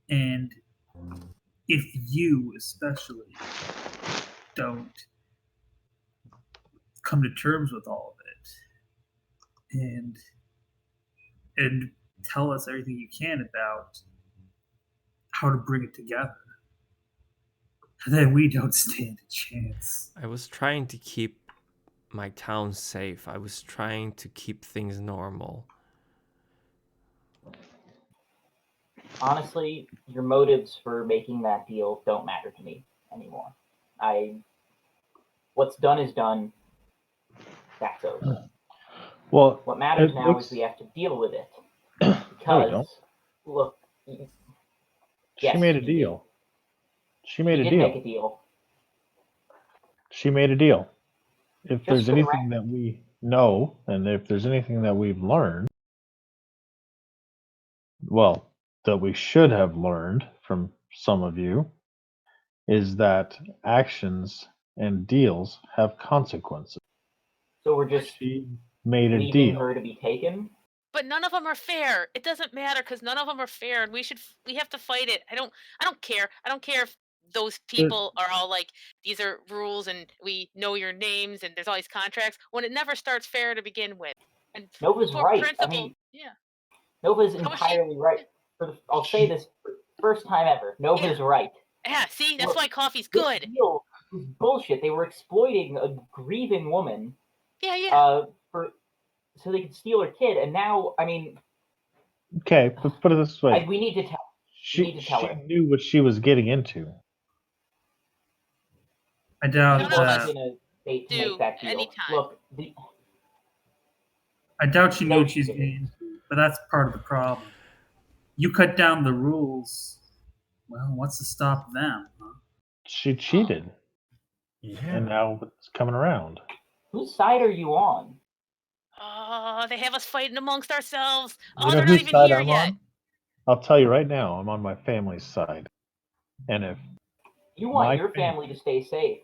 Speaker 2: And if you especially don't come to terms with all of it and tell us everything you can about how to bring it together, then we don't stand a chance.
Speaker 1: I was trying to keep my town safe. I was trying to keep things normal.
Speaker 4: Honestly, your motives for making that deal don't matter to me anymore. What's done is done. That's over.
Speaker 5: Well,
Speaker 4: what matters now is we have to deal with it. Because, look,
Speaker 5: she made a deal. She made a deal.
Speaker 4: Make a deal.
Speaker 5: She made a deal. If there's anything that we know, and if there's anything that we've learned, well, that we should have learned from some of you, is that actions and deals have consequences.
Speaker 4: So we're just
Speaker 5: she made a
Speaker 4: leaving
Speaker 5: deal.
Speaker 4: her to be taken?
Speaker 3: But none of them are fair. It doesn't matter because none of them are fair, and we have to fight it. I don't care. I don't care if those people are all like, these are rules and we know your names and there's all these contracts when it never starts fair to begin with. And
Speaker 4: Nova's right.
Speaker 3: Principle,
Speaker 4: I mean,
Speaker 3: yeah.
Speaker 4: Nova's entirely right. I'll say this first time ever. Nova's right.
Speaker 3: Yeah, see, that's why coffee's good.
Speaker 4: This deal was bullshit. They were exploiting a grieving woman.
Speaker 3: Yeah.
Speaker 4: So they could steal her kid, and now, I mean.
Speaker 5: Okay, but put it this way.
Speaker 4: We need to tell.
Speaker 5: She knew what she was getting into.
Speaker 2: I doubt
Speaker 4: gonna bait to make that deal.
Speaker 3: Anytime.
Speaker 4: Look,
Speaker 2: I doubt she knew what she's getting into, but that's part of the problem. You cut down the rules. Well, what's to stop them? Huh?
Speaker 5: She cheated. Yeah. And now it's coming around.
Speaker 4: Whose side are you on?
Speaker 3: Oh, they have us fighting amongst ourselves.
Speaker 5: You
Speaker 3: Oh,
Speaker 5: know
Speaker 3: they're not
Speaker 5: whose
Speaker 3: even
Speaker 5: side
Speaker 3: here
Speaker 5: I'm
Speaker 3: yet.
Speaker 5: on? I'll tell you right now, I'm on my family's side. And if
Speaker 4: You want
Speaker 5: my
Speaker 4: your family to stay safe,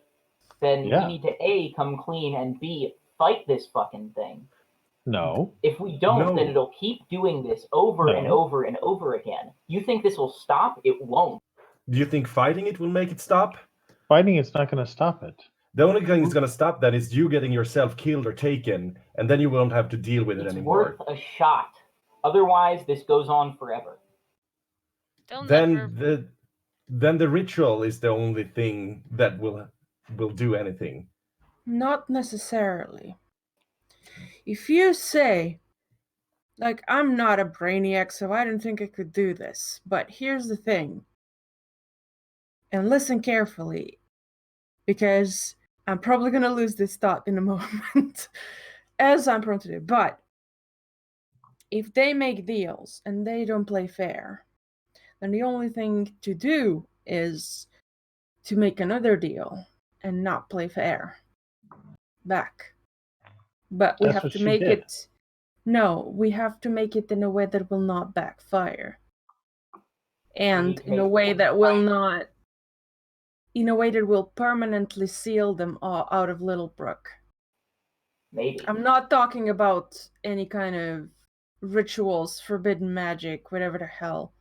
Speaker 4: then we
Speaker 5: Yeah.
Speaker 4: need to A, come clean, and B, fight this fucking thing.
Speaker 5: No.
Speaker 4: If we don't,
Speaker 6: No.
Speaker 4: then it'll keep doing this over and
Speaker 5: No.
Speaker 4: over and over again. You think this will stop? It won't.
Speaker 6: Do you think fighting it will make it stop?
Speaker 5: Fighting it's not going to stop it.
Speaker 6: The only thing that's going to stop that is you getting yourself killed or taken, and then you won't have to deal with it
Speaker 4: It's
Speaker 6: anymore.
Speaker 4: worth a shot. Otherwise, this goes on forever.
Speaker 6: Then the ritual is the only thing that will do anything.
Speaker 7: Not necessarily. If you say, like, I'm not a brainiac, so I didn't think I could do this, but here's the thing, and listen carefully, because I'm probably going to lose this thought in a moment, as I'm prone to do, but if they make deals and they don't play fair, then the only thing to do is to make another deal and not play fair back. But we
Speaker 5: That's
Speaker 7: have
Speaker 5: what
Speaker 7: to
Speaker 5: she
Speaker 7: make
Speaker 5: did.
Speaker 7: it. No, we have to make it in a way that will not backfire. And in a way that will not. In a way that will permanently seal them all out of Littlebook.
Speaker 4: Maybe.
Speaker 7: I'm not talking about any kind of rituals, forbidden magic, whatever the hell.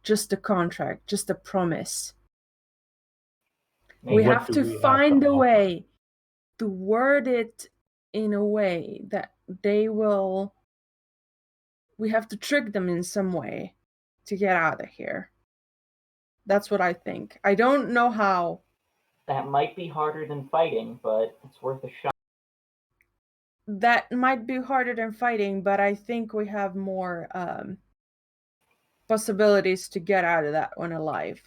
Speaker 7: Just a contract, just a promise. We have to find a way to word it in a way that they will. We have to trick them in some way to get out of here. That's what I think. I don't know how.
Speaker 4: That might be harder than fighting, but it's worth a shot.
Speaker 7: That might be harder than fighting, but I think we have more possibilities to get out of that one alive.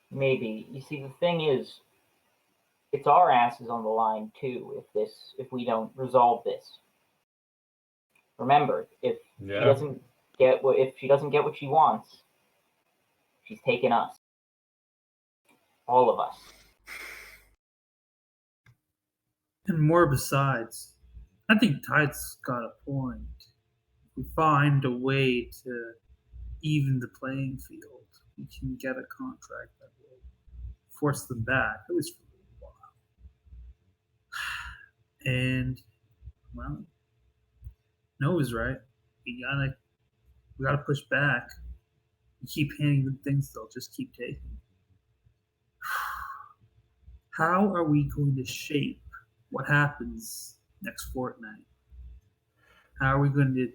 Speaker 4: Maybe. You see, the thing is, it's our asses on the line too if we don't resolve this. Remember, if she doesn't get what she wants, she's taken us. All of us.
Speaker 2: And more besides. I think Tide's got a point. If we find a way to even the playing field, we can get a contract that will force them back, at least for a little while. And, well, Noah's right. We gotta push back. We keep handing them things, they'll just keep taking. How are we going to shape what happens next fortnight? How are we going to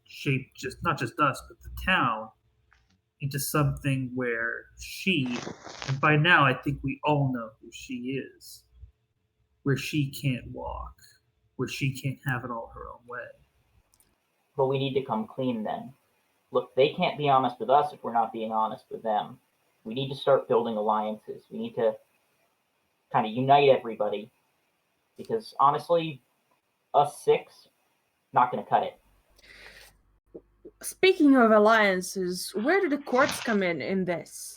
Speaker 2: shape not just us, but the town into something where she, and by now I think we all know who she is, where she can't walk, where she can't have it all her own way.
Speaker 4: But we need to come clean then. Look, they can't be honest with us if we're not being honest with them. We need to start building alliances. We need to kind of unite everybody. Because honestly, us six, not going to cut it.
Speaker 7: Speaking of alliances, where do the courts come in this?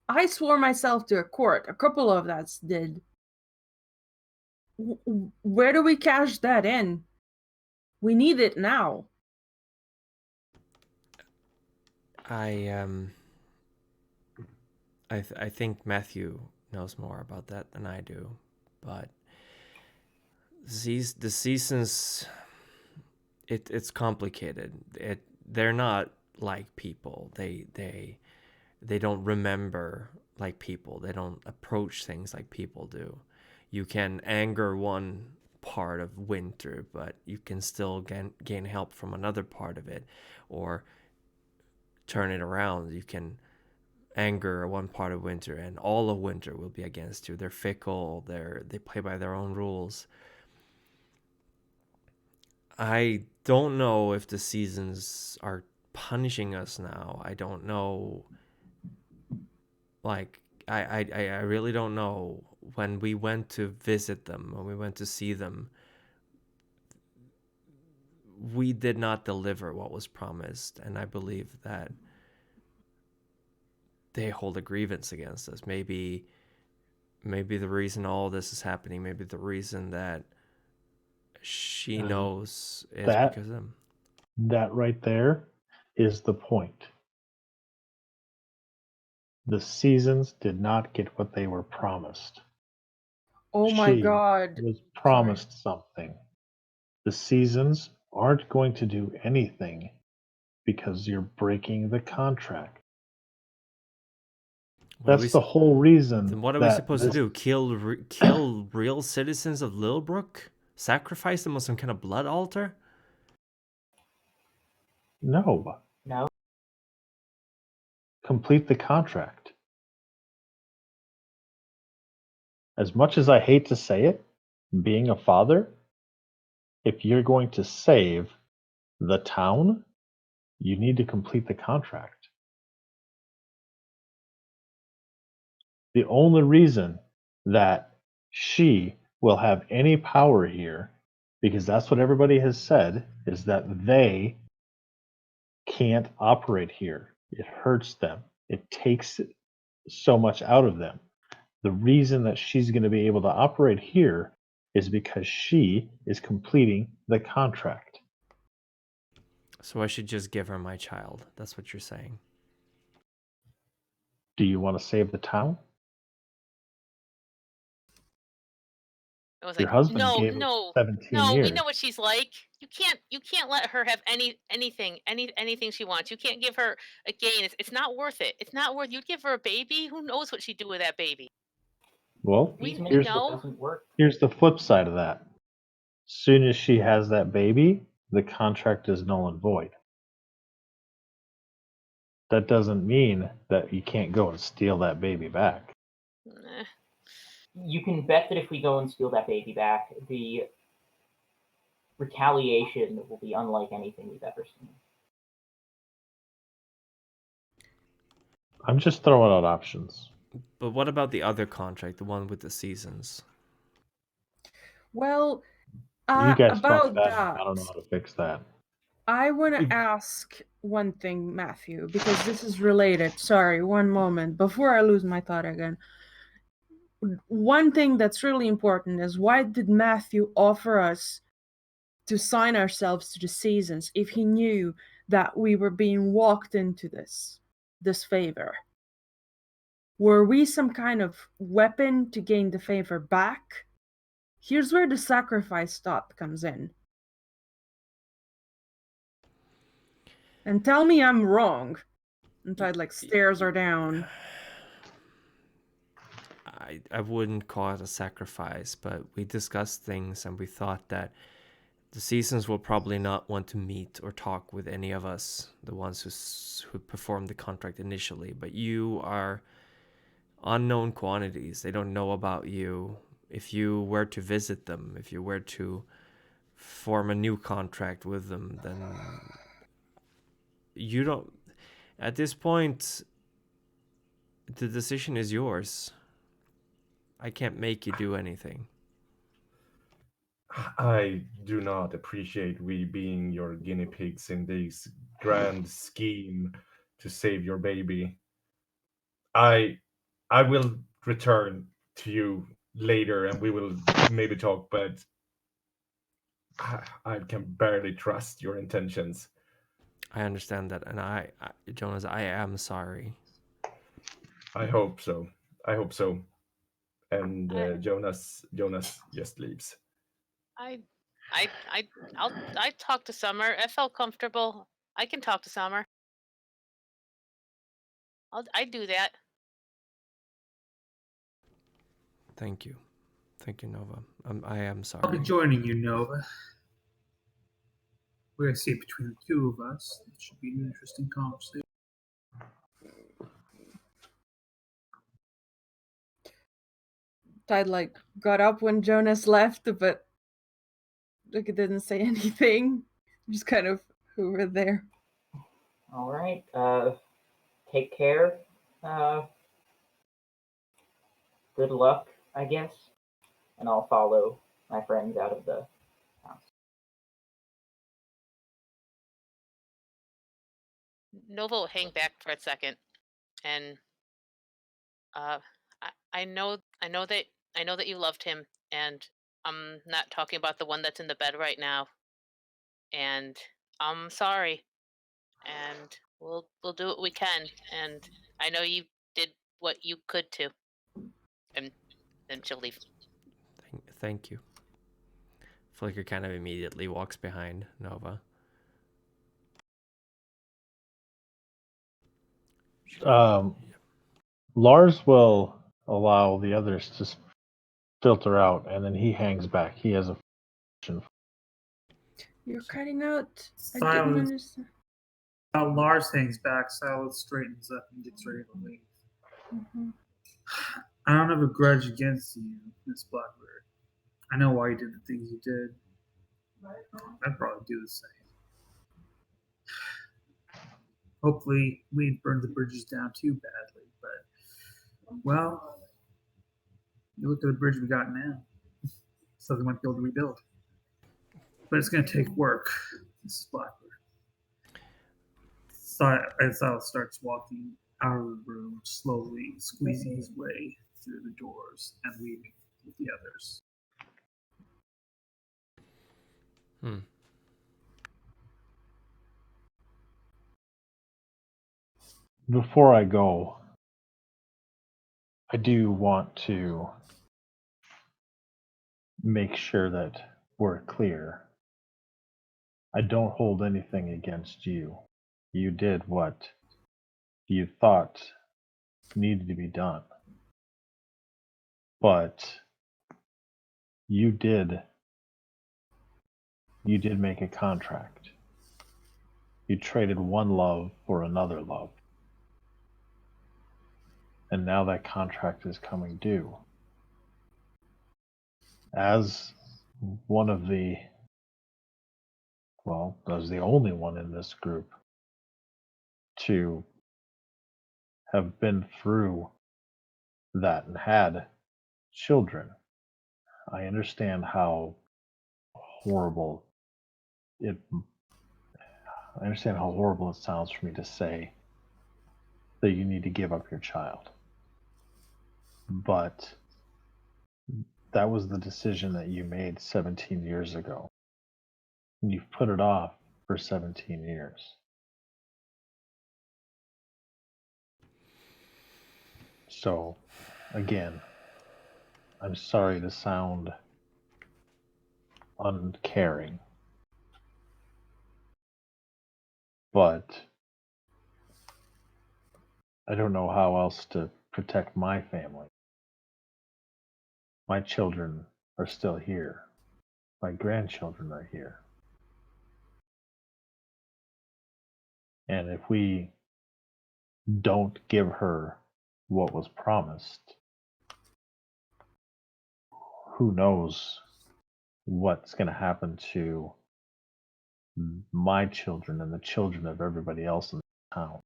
Speaker 7: I swore myself to a court. A couple of us did. Where do we cash that in? We need it now.
Speaker 1: I think Matthew knows more about that than I do, but the seasons, it's complicated. They're not like people. They don't remember like people. They don't approach things like people do. You can anger one part of winter, but you can still gain help from another part of it, or turn it around. You can anger one part of winter and all of winter will be against you. They're fickle. They play by their own rules. I don't know if the seasons are punishing us now. I don't know. Like, I really don't know. When we went to visit them, when we went to see them, we did not deliver what was promised, and I believe that they hold a grievance against us. Maybe the reason all this is happening, maybe the reason that she knows it's
Speaker 5: that-
Speaker 1: because of him.
Speaker 5: That right there is the point. The seasons did not get what they were promised.
Speaker 7: Oh my
Speaker 5: She
Speaker 7: god.
Speaker 5: was promised something. The seasons aren't going to do anything because you're breaking the contract. That's the whole reason.
Speaker 1: Then what are we supposed to do? Kill real citizens of Littlebook? Sacrifice them on some kind of blood altar?
Speaker 5: No.
Speaker 4: No.
Speaker 5: Complete the contract. As much as I hate to say it, being a father, if you're going to save the town, you need to complete the contract. The only reason that she will have any power here, because that's what everybody has said, is that they can't operate here. It hurts them. It takes so much out of them. The reason that she's going to be able to operate here is because she is completing the contract.
Speaker 1: So I should just give her my child. That's what you're saying.
Speaker 5: Do you want to save the town?
Speaker 3: It was
Speaker 5: Your
Speaker 3: like,
Speaker 5: husband
Speaker 3: no,
Speaker 5: gave her
Speaker 3: no,
Speaker 5: 17
Speaker 3: no.
Speaker 5: years.
Speaker 3: We know what she's like. You can't let her have anything she wants. You can't give her a gain. It's not worth it. It's not worth. You'd give her a baby. Who knows what she'd do with that baby?
Speaker 5: Well,
Speaker 3: We
Speaker 4: Appeasement
Speaker 3: know.
Speaker 4: doesn't work.
Speaker 5: here's the flip side of that. Soon as she has that baby, the contract is null and void. That doesn't mean that you can't go and steal that baby back.
Speaker 3: Eh.
Speaker 4: You can bet that if we go and steal that baby back, the retaliation will be unlike anything we've ever seen.
Speaker 5: I'm just throwing out options.
Speaker 1: But what about the other contract, the one with the seasons?
Speaker 7: Well,
Speaker 5: You guys
Speaker 7: about
Speaker 5: fucked that.
Speaker 7: that,
Speaker 5: I don't know how to fix that.
Speaker 7: I want to ask one thing, Matthew, because this is related. Sorry, one moment before I lose my thought again. One thing that's really important is, why did Matthew offer us to sign ourselves to the seasons if he knew that we were being walked into this favor? Were we some kind of weapon to gain the favor back? Here's where the sacrifice thought comes in. And tell me I'm wrong. And I'd like stares her down.
Speaker 1: I wouldn't call it a sacrifice, but we discussed things and we thought that the seasons will probably not want to meet or talk with any of us, the ones who performed the contract initially. But you are unknown quantities. They don't know about you. If you were to visit them, if you were to form a new contract with them, then you don't. At this point, the decision is yours. I can't make you do anything.
Speaker 6: I do not appreciate we being your guinea pigs in this grand scheme to save your baby. I will return to you later and we will maybe talk, but I can barely trust your intentions.
Speaker 1: I understand that, and I Jonas, I am sorry.
Speaker 6: I hope so. And Jonas just leaves.
Speaker 3: I'll talk to Summer. I felt comfortable. I can talk to Summer. I do that.
Speaker 1: Thank you, Nova. I am sorry.
Speaker 2: I'll be joining you, Nova. We're gonna see between the two of us. It should be an interesting conversation.
Speaker 7: I'd like got up when Jonas left, but like it didn't say anything. Just kind of hovered there.
Speaker 4: All right. Take care. Good luck, I guess. And I'll follow my friends out of the house.
Speaker 3: Nova will hang back for a second, and I know that you loved him, and I'm not talking about the one that's in the bed right now. And I'm sorry. And we'll do what we can. And I know you did what you could to. And then she'll leave.
Speaker 1: Thank you. Flicker kind of immediately walks behind Nova.
Speaker 5: Lars will allow the others to filter out, and then he hangs back. He has a function.
Speaker 7: You're cutting out. I didn't
Speaker 2: Silence.
Speaker 7: understand.
Speaker 2: Lars hangs back. Silas straightens up and gets ready to leave.
Speaker 7: Mm-hmm.
Speaker 2: I don't have a grudge against you, Miss Blackbird. I know why you did the things you did. I'd probably do the same. Hopefully, we didn't burn the bridges down too badly, but, well, you look at the bridge we got now. Something we might be able to rebuild. But it's going to take work, Mrs. Blackbird. And Silas starts walking out of the room, slowly squeezing his way through the doors and leaving with the others.
Speaker 5: Before I go, I do want to make sure that we're clear. I don't hold anything against you. You did what you thought needed to be done. But you did make a contract. You traded one love for another love. And now that contract is coming due. As one of the, well, as the only one in this group to have been through that and had children, I understand how horrible it sounds for me to say that you need to give up your child. But that was the decision that you made 17 years ago. And you've put it off for 17 years. So, again, I'm sorry to sound uncaring, but I don't know how else to protect my family. My children are still here. My grandchildren are here. And if we don't give her what was promised, who knows what's going to happen to my children and the children of everybody else in the town.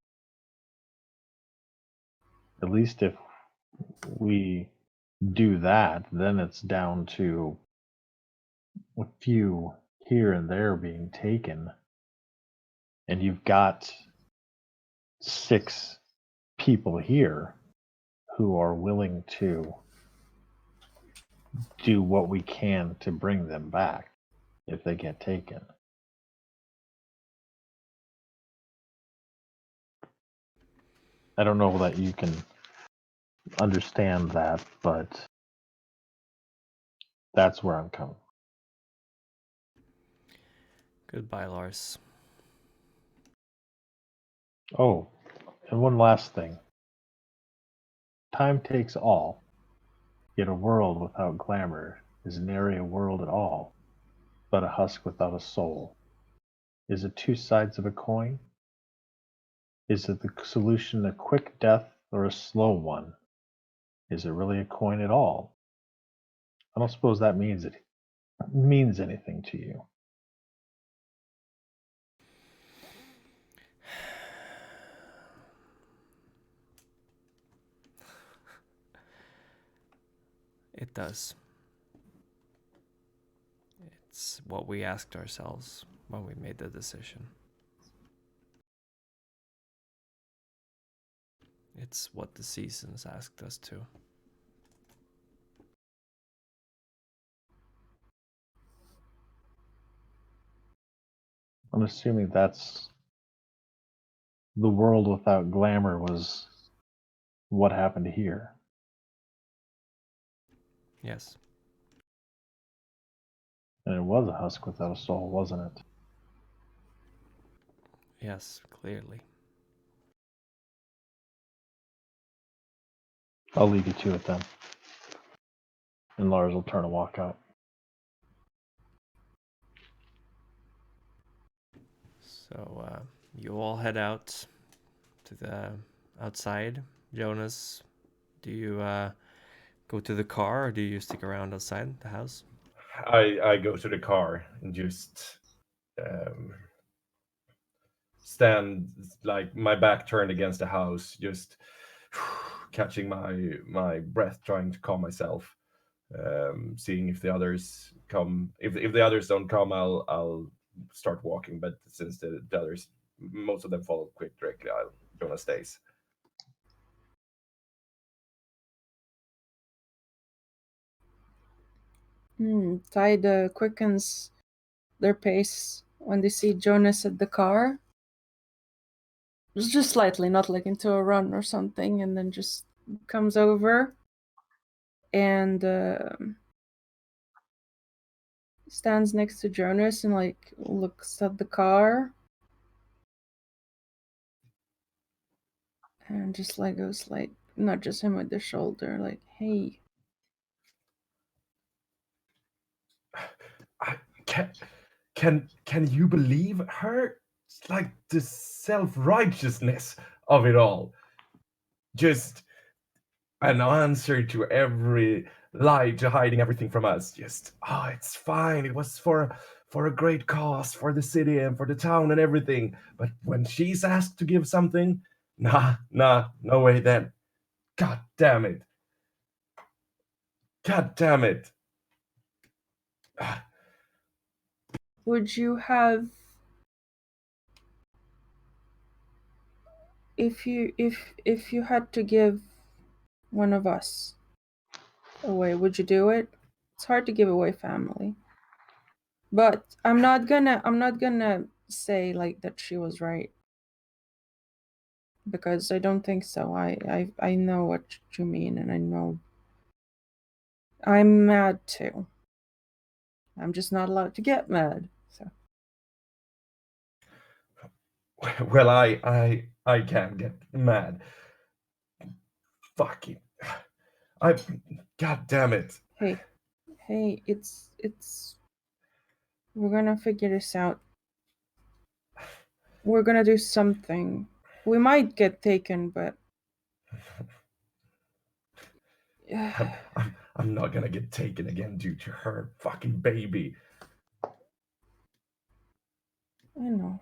Speaker 5: At least if we do that, then it's down to a few here and there being taken, and you've got 6 people here who are willing to do what we can to bring them back if they get taken. I don't know that you can understand that, but that's where I'm coming.
Speaker 1: Goodbye, Lars.
Speaker 5: Oh, and one last thing. Time takes all, yet a world without glamour is nary a world at all, but a husk without a soul. Is it 2 sides of a coin? Is it the solution a quick death or a slow one? Is it really a coin at all? I don't suppose that means anything to you.
Speaker 1: It does. It's what we asked ourselves when we made the decision. It's what the seasons asked us to.
Speaker 5: I'm assuming that's the world without glamour was what happened here.
Speaker 1: Yes.
Speaker 5: And it was a husk without a soul, wasn't it?
Speaker 1: Yes, clearly.
Speaker 5: I'll leave you to it then. And Lars will turn and walk out.
Speaker 1: So you all head out to the outside. Jonas, do you go to the car or do you stick around outside the house?
Speaker 6: I go to the car and just stand like my back turned against the house, just catching my breath, trying to calm myself. Seeing if the others come. If the others don't come, I'll start walking. But since the others, most of them follow quick directly, Jonas stays.
Speaker 7: Tide quickens their pace when they see Jonas at the car. Just slightly, not like into a run or something, and then just comes over and stands next to Jonas and like looks at the car and just like goes like nudges him with the shoulder, like, "Hey."
Speaker 6: Can you believe her? It's like the self-righteousness of it all. Just an answer to every lie, to hiding everything from us. Just, it's fine. It was for a great cause, for the city and for the town and everything. But when she's asked to give something, nah, no way then. God damn it. God damn it.
Speaker 7: Would you have, if you had to give one of us away, would you do it? It's hard to give away family. But I'm not gonna say like that she was right, because I don't think so. I know what you mean, and I know I'm mad too. I'm just not allowed to get mad. So
Speaker 6: Well, I can't get mad. Fuck it. God damn it.
Speaker 7: hey, it's we're gonna figure this out. We're gonna do something. We might get taken, but
Speaker 6: I'm not gonna get taken again due to her fucking baby.
Speaker 7: I know.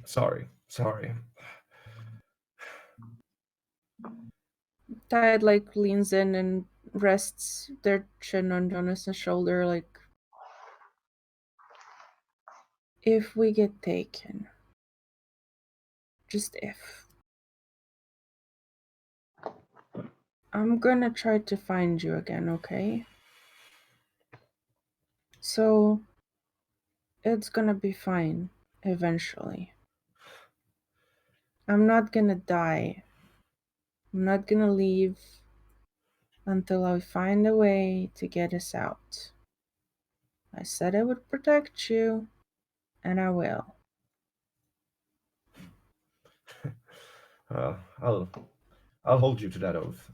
Speaker 6: Sorry.
Speaker 7: Tide like leans in and rests their chin on Jonas's shoulder, like, if we get taken, just if, I'm gonna try to find you again, okay? So it's gonna be fine eventually. I'm not gonna die. I'm not gonna leave until I find a way to get us out. I said I would protect you, and I will.
Speaker 6: I'll hold you to that oath.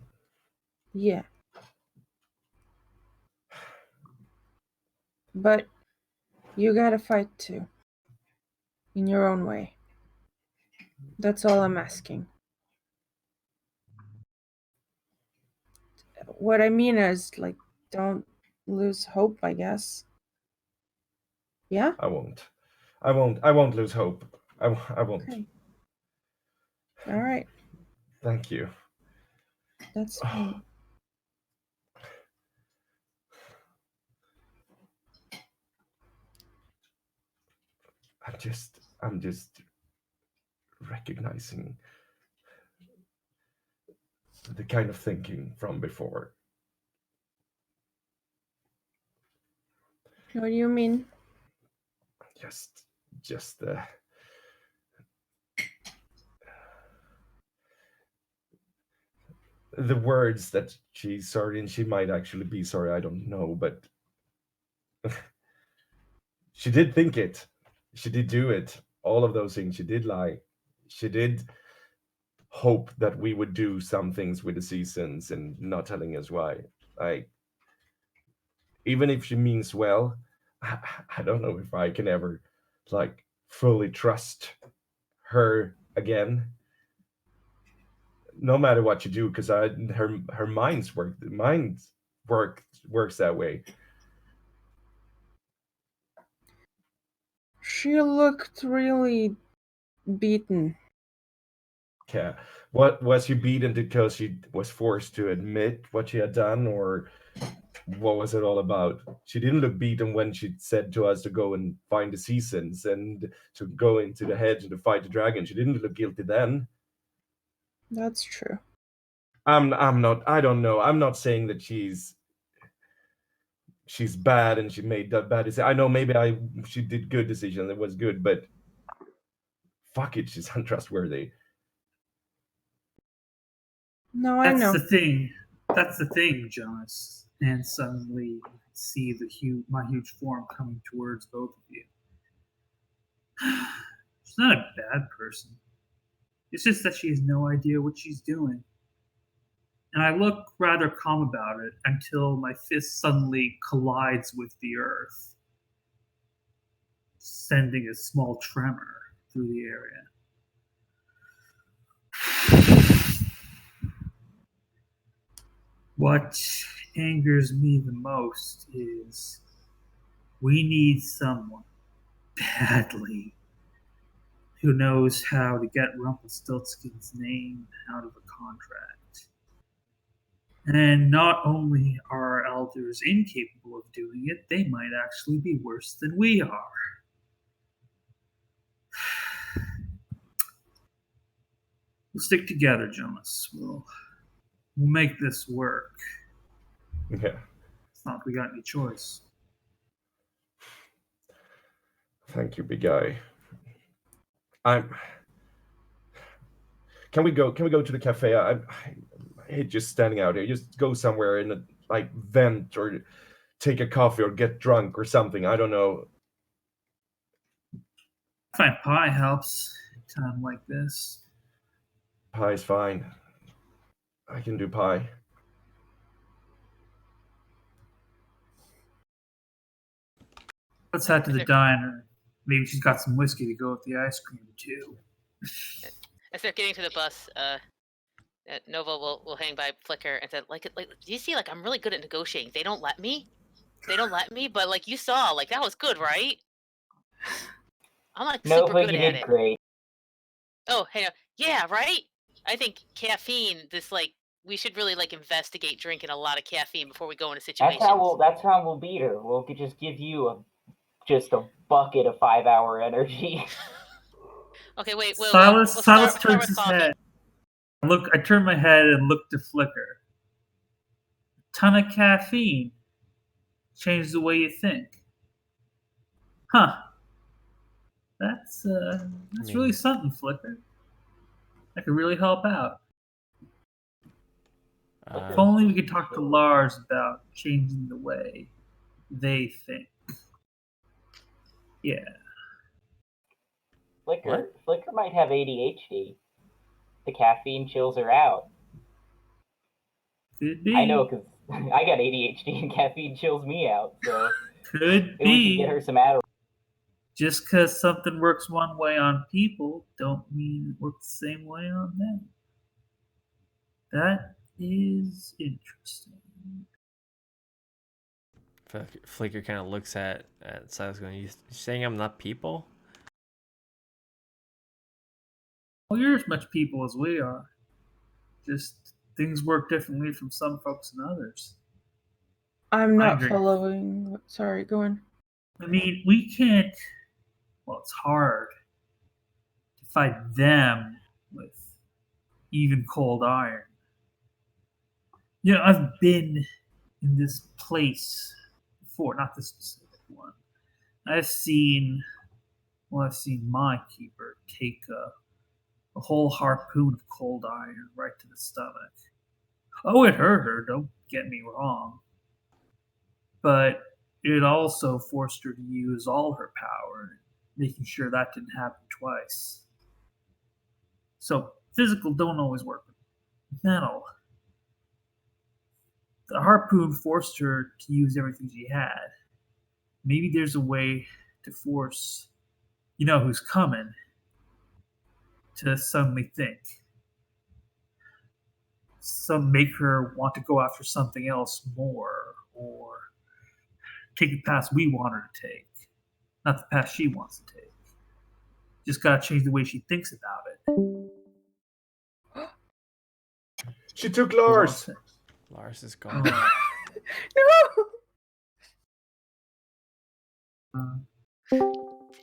Speaker 7: Yeah. But you gotta fight too. In your own way. That's all I'm asking. What I mean is, like, don't lose hope, I guess. Yeah?
Speaker 6: I won't lose hope. I won't.
Speaker 7: Okay. All right.
Speaker 6: Thank you.
Speaker 7: That's fine.
Speaker 6: I'm just recognizing the kind of thinking from before.
Speaker 7: What do you mean?
Speaker 6: Just the words that she's sorry, and she might actually be sorry, I don't know, but she did think it. She did do it. All of those things. She did lie. She did hope that we would do some things with the seasons and not telling us why. Even if she means well, I don't know if I can ever fully trust her again. No matter what you do, because her mind works that way.
Speaker 7: She looked really beaten.
Speaker 6: Yeah. What was she beaten because she was forced to admit what she had done, or what was it all about? She didn't look beaten when she said to us to go and find the seasons and to go into the hedge and to fight the dragon. She didn't look guilty then.
Speaker 7: That's true.
Speaker 6: I don't know. I'm not saying that she's bad and she made that bad decision. I know maybe she did good decisions. It was good, but fuck it, she's untrustworthy.
Speaker 7: No, I know.
Speaker 2: That's the thing, Jonas. And suddenly you can see my huge form coming towards both of you. She's not a bad person. It's just that she has no idea what she's doing. And I look rather calm about it until my fist suddenly collides with the earth, sending a small tremor through the area. What angers me the most is we need someone badly who knows how to get Rumpelstiltskin's name out of a contract. And not only are our elders incapable of doing it, they might actually be worse than we are. We'll stick together, Jonas. We'll make this work.
Speaker 6: Yeah.
Speaker 2: It's not like we got any choice.
Speaker 6: Thank you, big guy. Can we go to the cafe? I hate just standing out here. Just go somewhere in a vent or take a coffee or get drunk or something. I don't know.
Speaker 2: I find pie helps in a time like this.
Speaker 6: Pie's fine. I can do pie.
Speaker 2: Let's head to the diner. Maybe she's got some whiskey to go with the ice cream too.
Speaker 3: As they're getting to the bus, Nova will hang by Flicker and said, do you see, I'm really good at negotiating. They don't let me, but you saw, that was good, right? I'm super good
Speaker 4: you
Speaker 3: at
Speaker 4: did
Speaker 3: it.
Speaker 4: Great.
Speaker 3: Oh, hey, yeah, right? I think caffeine, we should really investigate drinking a lot of caffeine before we go into situations.
Speaker 4: That's how we'll beat her. We'll just give you just a bucket of 5-hour energy.
Speaker 3: Okay, wait.
Speaker 2: Silas turns his head. I turn my head and look to Flicker. A ton of caffeine changes the way you think. Huh. That's really something, Flicker. That could really help out. If only we could talk to Lars about changing the way they think. Yeah.
Speaker 4: Flicker might have ADHD. The caffeine chills her out.
Speaker 2: Could be.
Speaker 4: I know, because I got ADHD and caffeine chills me out. So
Speaker 2: could be.
Speaker 4: We can get her some Adderall.
Speaker 2: Just because something works one way on people, don't mean it works the same way on them. That is interesting.
Speaker 1: Flicker kind of looks at Silas going, you saying I'm not people?
Speaker 2: Well, you're as much people as we are. Just things work differently from some folks and others.
Speaker 7: I'm not following. Sorry, go on.
Speaker 2: I mean, we can't... Well, it's hard to fight them with even cold iron. I've been in this place before, not this specific one. I've seen my keeper take a whole harpoon of cold iron right to the stomach. Oh, it hurt her, don't get me wrong. But it also forced her to use all her power, making sure that didn't happen twice. So physical don't always work. Mental. The harpoon forced her to use everything she had. Maybe there's a way to force, who's coming, to suddenly think. Some make her want to go after something else more, or take the path we want her to take, not the path she wants to take. Just gotta change the way she thinks about
Speaker 6: it. She took Lars.
Speaker 1: Lars is gone.
Speaker 3: No.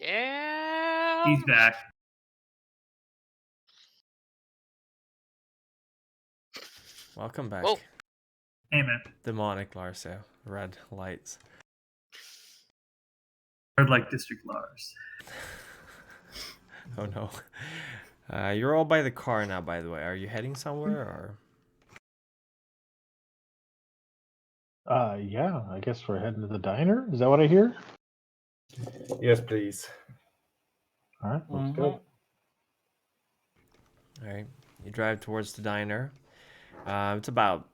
Speaker 3: Damn.
Speaker 2: He's back.
Speaker 1: Welcome back.
Speaker 3: Whoa.
Speaker 2: Amen.
Speaker 1: Demonic Lars, yeah. Red lights.
Speaker 2: Red light district Lars.
Speaker 1: Oh no. You're all by the car now, by the way. Are you heading somewhere, or?
Speaker 5: Yeah, I guess we're heading to the diner. Is that what I hear?
Speaker 6: Yes, please.
Speaker 5: All right, let's go.
Speaker 1: All right, you drive towards the diner. It's about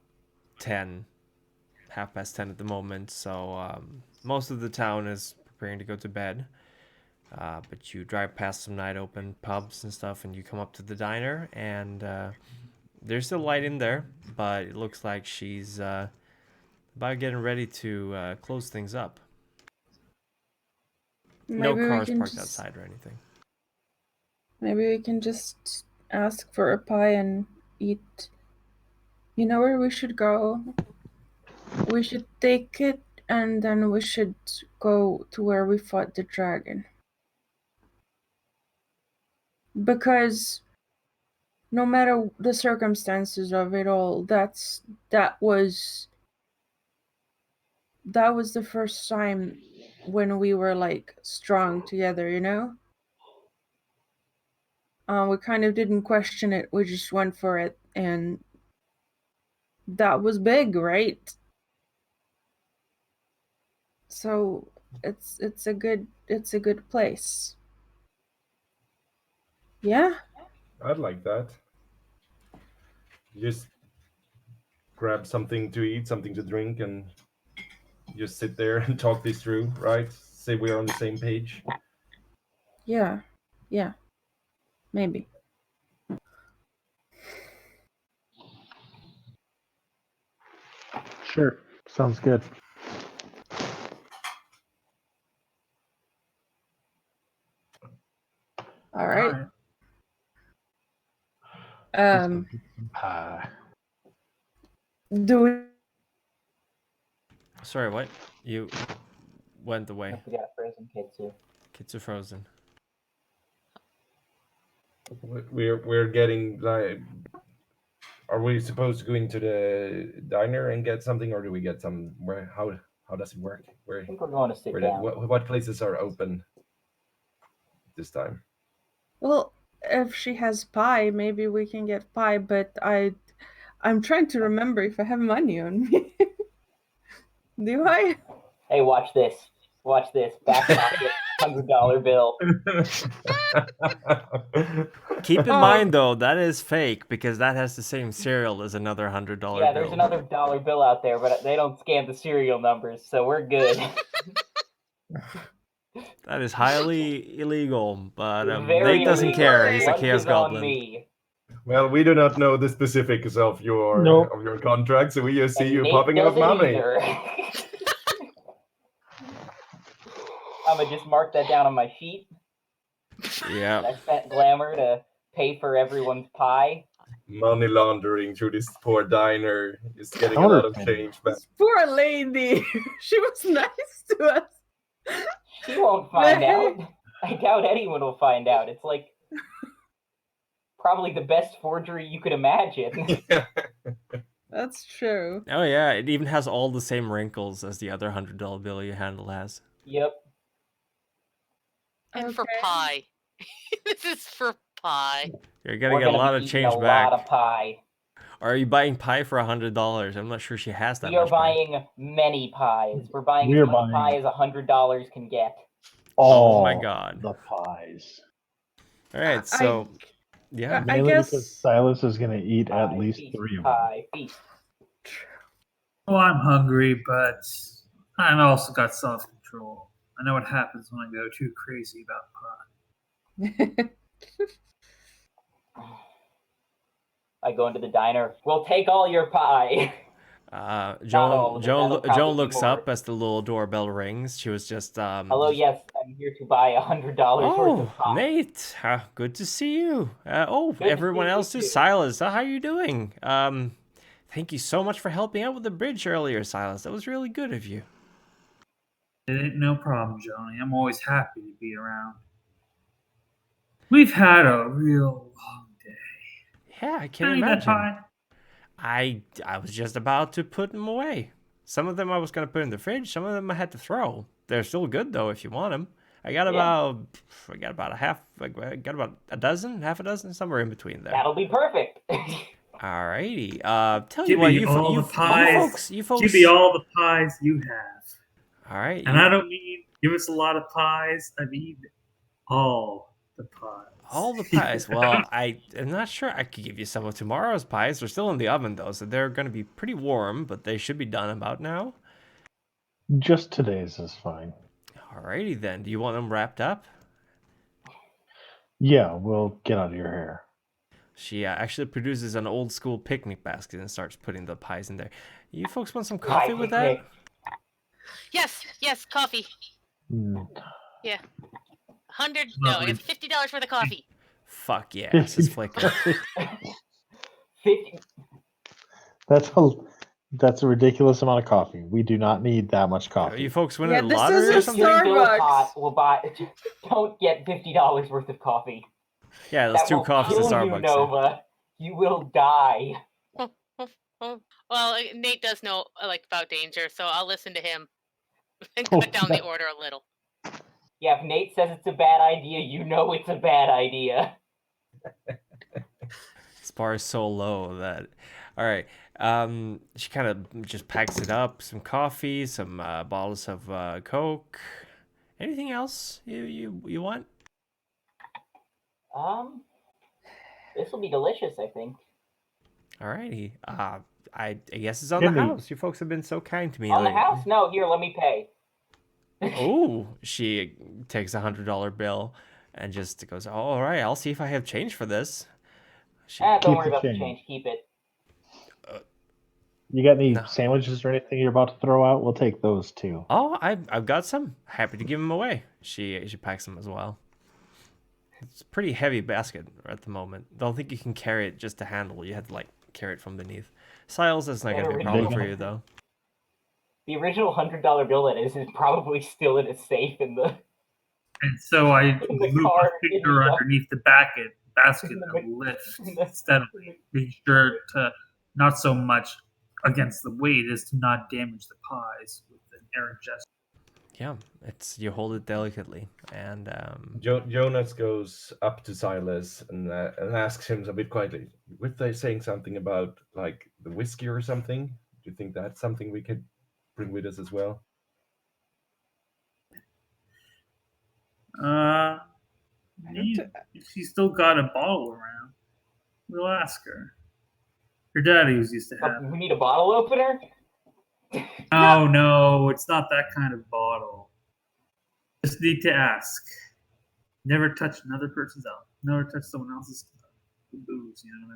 Speaker 1: 10, 10:30 at the moment, so most of the town is preparing to go to bed. But you drive past some night open pubs and stuff, and you come up to the diner, and there's still light in there, but it looks like she's about getting ready to close things up. No cars parked outside or anything.
Speaker 7: Maybe we can just ask for a pie and eat. You know where we should go? We should take it, and then we should go to where we fought the dragon. Because no matter the circumstances of it all, that was the first time when we were like strong together, you know? We kind of didn't question it, we just went for it, and that was big, right? So it's a good place. Yeah?
Speaker 6: I'd like that. Just grab something to eat, something to drink, and just sit there and talk this through, right? Say we're on the same page.
Speaker 7: Yeah. Maybe.
Speaker 5: Sure. Sounds good.
Speaker 7: All right. Do we...
Speaker 1: Sorry, what? You went away.
Speaker 4: We got a frozen kid too.
Speaker 1: Kids are frozen.
Speaker 6: We're getting like. Are we supposed to go into the diner and get something, or do we get some? Where? How does it work?
Speaker 4: I think we're going to sit down.
Speaker 6: What places are open this time?
Speaker 7: Well, if she has pie, maybe we can get pie. But I'm trying to remember if I have money on me. Do I?
Speaker 4: Hey, watch this. Watch this. Back pocket, $100 bill.
Speaker 1: Keep in mind, though, that is fake because that has the same serial as another $100 bill.
Speaker 4: Yeah, there's another $1 bill out there, but they don't scan the serial numbers, so we're good.
Speaker 1: That is highly illegal, but Nate doesn't care. He's a Chaos Goblin.
Speaker 6: Well, we do not know the specifics of your contract, so we just see you popping out money.
Speaker 4: I'm gonna just mark that down on my sheet.
Speaker 1: Yeah.
Speaker 4: I spent glamour to pay for everyone's pie.
Speaker 6: Money laundering through this poor diner is getting a lot of change back.
Speaker 7: Poor lady. She was nice to us.
Speaker 4: She won't find out. I doubt anyone will find out. It's like probably the best forgery you could imagine.
Speaker 7: That's true.
Speaker 1: Oh yeah, it even has all the same wrinkles as the other $100 bill you handle has.
Speaker 4: Yep.
Speaker 3: And for pie. This is for pie.
Speaker 1: You're gonna get a lot of change
Speaker 4: a
Speaker 1: back.
Speaker 4: A lot of pie.
Speaker 1: Or are you buying pie for $100? I'm not sure she has that.
Speaker 4: We are buying many pies. We're buying as much pie as $100 can get.
Speaker 1: Oh my god.
Speaker 5: The pies.
Speaker 1: All right, so yeah.
Speaker 5: Mainly
Speaker 7: I guess
Speaker 5: because Silas is going to eat at least 3 of them.
Speaker 4: Feast.
Speaker 2: Oh, I'm hungry, but I've also got self-control. I know what happens when I go too crazy about pie.
Speaker 4: I go into the diner. We'll take all your pie.
Speaker 1: Joan looks up as the little doorbell rings. She was just
Speaker 4: hello, yes, I'm here to buy $100 worth of pie.
Speaker 1: Nate, good to see you. Everyone else too. Silas, how are you doing? Thank you so much for helping out with the bridge earlier, Silas. That was really good of you.
Speaker 2: It ain't no problem, Johnny. I'm always happy to be around. We've had a real long day.
Speaker 1: Yeah, I can imagine. I was just about to put them away. Some of them I was going to put in the fridge. Some of them I had to throw. They're still good though if you want them. I got about half a dozen, somewhere in between there.
Speaker 4: That'll be perfect.
Speaker 1: Alrighty. Tell
Speaker 2: give
Speaker 1: you what,
Speaker 2: me all the pies. You folks. Give me all the pies you have.
Speaker 1: All right.
Speaker 2: And I don't mean give us a lot of pies. I mean all the pies.
Speaker 1: All the pies. Well, I'm not sure I could give you some of tomorrow's pies. They're still in the oven, though, so they're going to be pretty warm, but they should be done about now.
Speaker 5: Just today's is fine.
Speaker 1: Alrighty, then. Do you want them wrapped up?
Speaker 5: Yeah, we'll get out of your hair.
Speaker 1: She actually produces an old-school picnic basket and starts putting the pies in there. You folks want some coffee with that?
Speaker 3: Yes, coffee. Yeah. It's $50 for the coffee.
Speaker 1: Fuck yeah, this is Flicker.
Speaker 5: That's a ridiculous amount of coffee. We do not need that much coffee.
Speaker 1: You folks winning the lottery or something?
Speaker 4: We'll buy. Don't get $50 worth of coffee.
Speaker 1: Yeah, that's 2 coffees at Starbucks.
Speaker 4: Nova. You will die.
Speaker 3: Well, Nate does know about danger, so I'll listen to him and cut down the order a little.
Speaker 4: Yeah, if Nate says it's a bad idea, you know it's a bad idea.
Speaker 1: This bar is so low that... All right. She kind of just packs it up. Some coffee, some bottles of Coke. Anything else you want?
Speaker 4: This will be delicious, I think.
Speaker 1: Alrighty. I guess it's on the house. You folks have been so kind to me.
Speaker 4: On the house? No, here, let me pay.
Speaker 1: Oh, she takes $100 bill and just goes, "Oh, all right, I'll see if I have change for this."
Speaker 4: Don't worry about the change. Keep it.
Speaker 5: You got any sandwiches or anything you're about to throw out? We'll take those too.
Speaker 1: Oh, I've got some. Happy to give them away. She packs them as well. It's a pretty heavy basket at the moment. Don't think you can carry it just to handle. You had to carry it from beneath. Silas, that's not gonna be a problem for you though.
Speaker 4: The original $100 bill that is probably still in a safe in the.
Speaker 2: And so I move my finger underneath the basket and lift steadily, being sure to not so much against the weight as to not damage the pies with an errant gesture.
Speaker 1: Yeah, you hold it delicately, and
Speaker 6: Jonas goes up to Silas and asks him a bit quietly, "Were they saying something about the whiskey or something? Do you think that's something we could bring with us as well?"
Speaker 2: If she's still got a bottle around, we'll ask her. Her daddy used to have.
Speaker 4: We need a bottle opener?
Speaker 2: Oh, no, it's not that kind of bottle. Just need to ask. Never touch another person's alcohol. Never touch someone else's booze, you know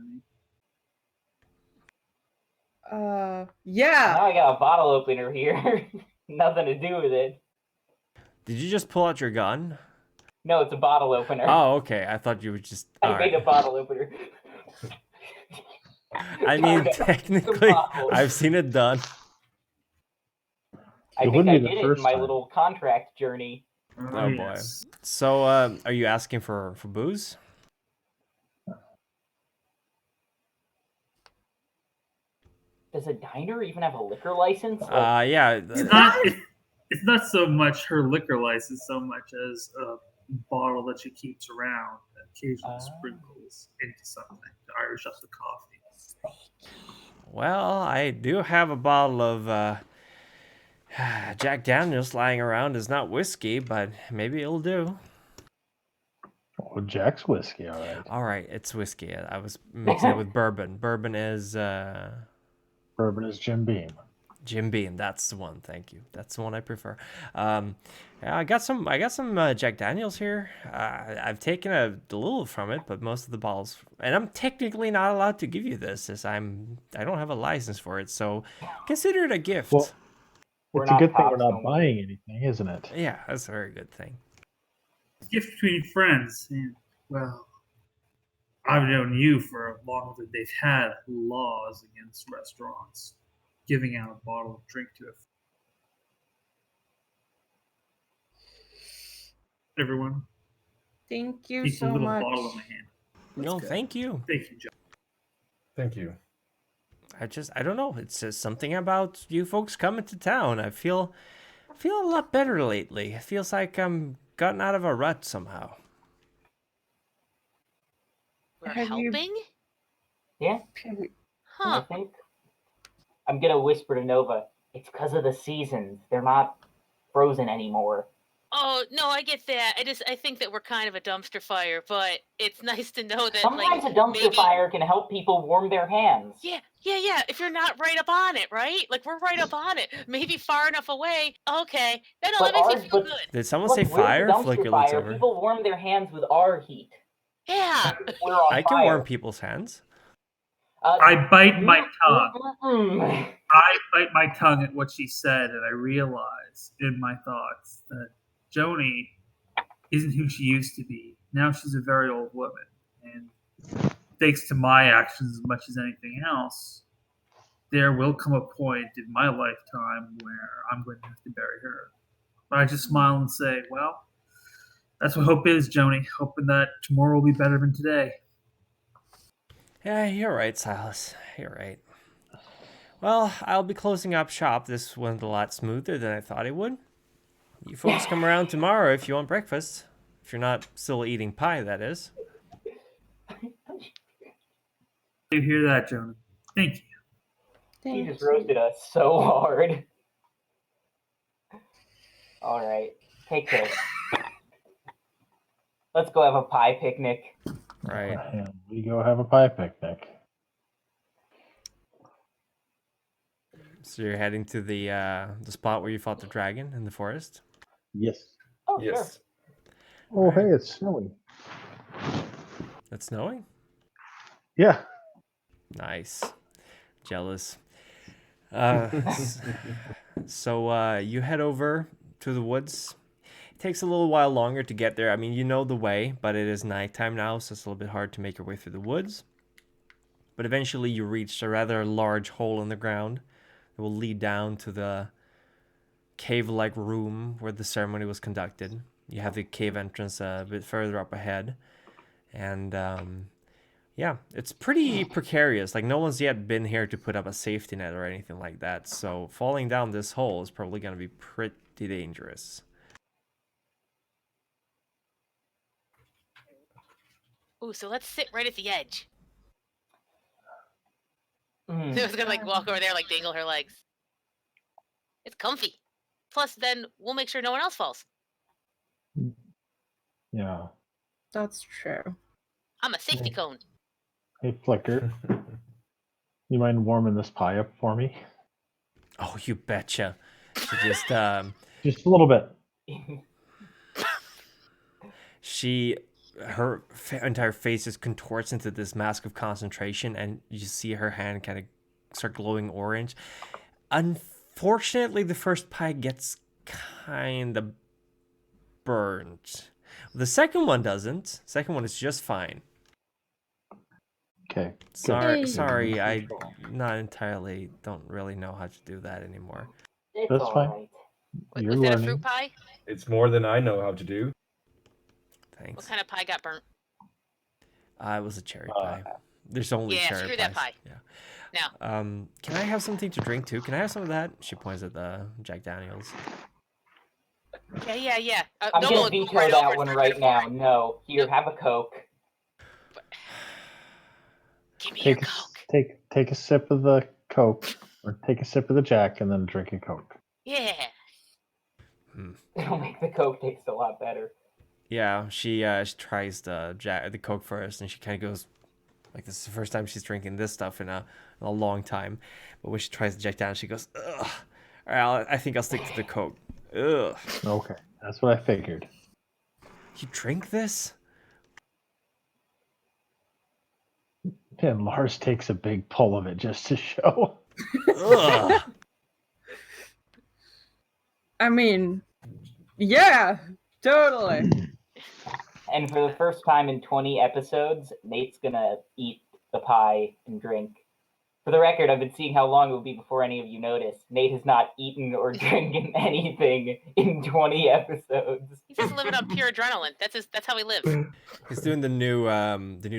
Speaker 2: what I mean?
Speaker 7: Yeah.
Speaker 4: Now I got a bottle opener here. Nothing to do with it.
Speaker 1: Did you just pull out your gun?
Speaker 4: No, it's a bottle opener.
Speaker 1: Oh, okay. I thought you were just...
Speaker 4: I made a bottle opener.
Speaker 1: I mean, technically, I've seen it done.
Speaker 4: I think I did it in my little contract journey.
Speaker 1: Oh boy. So, are you asking for booze?
Speaker 4: Does a diner even have a liquor license?
Speaker 1: Yeah.
Speaker 2: It's not so much her liquor license, so much as bottle that she keeps around that occasionally sprinkles into something to Irish up the coffee.
Speaker 1: Well, I do have a bottle of Jack Daniels lying around. It's not whiskey, but maybe it'll do.
Speaker 5: Oh, Jack's whiskey, all right.
Speaker 1: All right, it's whiskey. I was mixing it with bourbon. Bourbon is
Speaker 5: Jim Beam.
Speaker 1: Jim Beam. That's the one. Thank you. That's the one I prefer. Yeah, I got some Jack Daniels here. I've taken a little from it, but most of the bottles, and I'm technically not allowed to give you this, as I don't have a license for it. So consider it a gift.
Speaker 5: Well, it's a good thing we're not buying anything, isn't it?
Speaker 1: Yeah, that's a very good thing.
Speaker 2: Gift between friends. And, well, I've known you for as long as they've had laws against restaurants giving out a bottle of drink to everyone.
Speaker 7: Thank you
Speaker 2: Keep
Speaker 7: so
Speaker 2: a little
Speaker 7: much.
Speaker 2: bottle in my hand.
Speaker 1: No, thank you.
Speaker 2: Thank you, John.
Speaker 6: Thank you.
Speaker 1: I don't know. It's just something about you folks coming to town. I feel a lot better lately. It feels like I'm gotten out of a rut somehow.
Speaker 3: We're
Speaker 7: Have you-
Speaker 3: helping?
Speaker 4: Yeah,
Speaker 3: Huh.
Speaker 4: I think. I'm gonna whisper to Nova. It's because of the seasons. They're not frozen anymore.
Speaker 3: Oh, no, I get that. I think that we're kind of a dumpster fire, but it's nice to know that
Speaker 4: Sometimes
Speaker 3: like
Speaker 4: a dumpster
Speaker 3: maybe...
Speaker 4: fire can help people warm their hands.
Speaker 3: Yeah. If you're not right up on it, right? Like we're right up on it. Maybe far enough away. Okay. No,
Speaker 4: But
Speaker 3: that makes me feel good.
Speaker 1: Did someone
Speaker 4: Look,
Speaker 1: say
Speaker 4: we're the
Speaker 1: fire?
Speaker 4: dumpster
Speaker 1: Flicker looks
Speaker 4: fire.
Speaker 1: over.
Speaker 4: People warm their hands with our heat.
Speaker 3: Yeah.
Speaker 4: We're on
Speaker 1: I can
Speaker 4: fire.
Speaker 1: warm people's hands.
Speaker 2: I bite my tongue.
Speaker 4: Mm-mm.
Speaker 2: I bite my tongue at what she said, and I realize in my thoughts that Joni isn't who she used to be. Now she's a very old woman, and thanks to my actions as much as anything else, there will come a point in my lifetime where I'm going to have to bury her. But I just smile and say, well, that's what hope is, Joni. Hoping that tomorrow will be better than today.
Speaker 1: Yeah, you're right, Silas. You're right. Well, I'll be closing up shop. This went a lot smoother than I thought it would. You folks come around tomorrow if you want breakfast. If you're not still eating pie, that is.
Speaker 2: You hear that, Joni? Thank you.
Speaker 4: You just roasted us so hard. All right. Take care. Let's go have a pie picnic.
Speaker 1: Right.
Speaker 5: And we go have a pie picnic.
Speaker 1: So you're heading to the spot where you fought the dragon in the forest?
Speaker 5: Yes.
Speaker 4: Oh,
Speaker 6: Yes.
Speaker 5: Oh, hey, it's snowing.
Speaker 1: It's snowing?
Speaker 5: Yeah.
Speaker 1: Nice. Jealous. So you head over to the woods. It takes a little while longer to get there. I mean, you know the way, but it is nighttime now, so it's a little bit hard to make your way through the woods. But eventually you reach a rather large hole in the ground that will lead down to the cave-like room where the ceremony was conducted. You have the cave entrance a bit further up ahead. And yeah, it's pretty precarious. Like, no one's yet been here to put up a safety net or anything like that. So falling down this hole is probably going to be pretty dangerous.
Speaker 3: Ooh, so let's sit right at the edge.
Speaker 4: Mm.
Speaker 3: Nova's gonna like walk over there, like dangle her legs. It's comfy. Plus, then we'll make sure no one else falls.
Speaker 5: Yeah.
Speaker 7: That's true.
Speaker 3: I'm a safety cone.
Speaker 5: Hey, Flicker. You mind warming this pie up for me?
Speaker 1: Oh, you betcha. She just
Speaker 5: Just a little bit.
Speaker 1: her entire face just contorts into this mask of concentration, and you see her hand kind of start glowing orange. Unfortunately, the first pie gets kind of burnt. The second one doesn't. Second one is just fine.
Speaker 5: Okay.
Speaker 1: Sorry, I don't really know how to do that anymore.
Speaker 4: It's
Speaker 5: That's
Speaker 4: all
Speaker 5: fine.
Speaker 4: right.
Speaker 5: You're
Speaker 3: Was that a
Speaker 5: learning.
Speaker 3: fruit pie?
Speaker 6: It's more than I know how to do.
Speaker 3: What
Speaker 1: Thanks.
Speaker 3: kind of pie got burnt?
Speaker 1: It was a cherry pie. There's only
Speaker 3: Yeah,
Speaker 1: cherry
Speaker 3: screw
Speaker 1: pies.
Speaker 3: that pie.
Speaker 1: Yeah.
Speaker 3: No.
Speaker 1: Can I have something to drink too? Can I have some of that? She points at the Jack Daniels.
Speaker 3: Yeah.
Speaker 4: I'm
Speaker 3: Nova
Speaker 4: gonna
Speaker 3: would go
Speaker 4: veto
Speaker 3: right
Speaker 4: that
Speaker 3: over
Speaker 4: one
Speaker 3: and
Speaker 4: right
Speaker 3: start
Speaker 4: now. No, here, have a Coke.
Speaker 3: Give me your
Speaker 5: Take
Speaker 3: Coke.
Speaker 5: take a sip of the Coke, or take a sip of the Jack, and then drink a Coke.
Speaker 3: Yeah.
Speaker 4: It'll make the Coke taste a lot better.
Speaker 1: Yeah, she tries the Coke first, and she kind of goes, like, this is the first time she's drinking this stuff in a long time. But when she tries the Jack Daniels, she goes, ugh. All right, I think I'll stick to the Coke. Ugh.
Speaker 5: Okay, that's what I figured.
Speaker 1: You drink this?
Speaker 5: And Lars takes a big pull of it just to show.
Speaker 1: Ugh.
Speaker 7: I mean, yeah, totally.
Speaker 4: And for the first time in 20 episodes, Nate's gonna eat the pie and drink. For the record, I've been seeing how long it will be before any of you notice. Nate has not eaten or drinking anything in 20 episodes.
Speaker 3: He's just living on pure adrenaline. That's how he lives.
Speaker 1: He's doing the new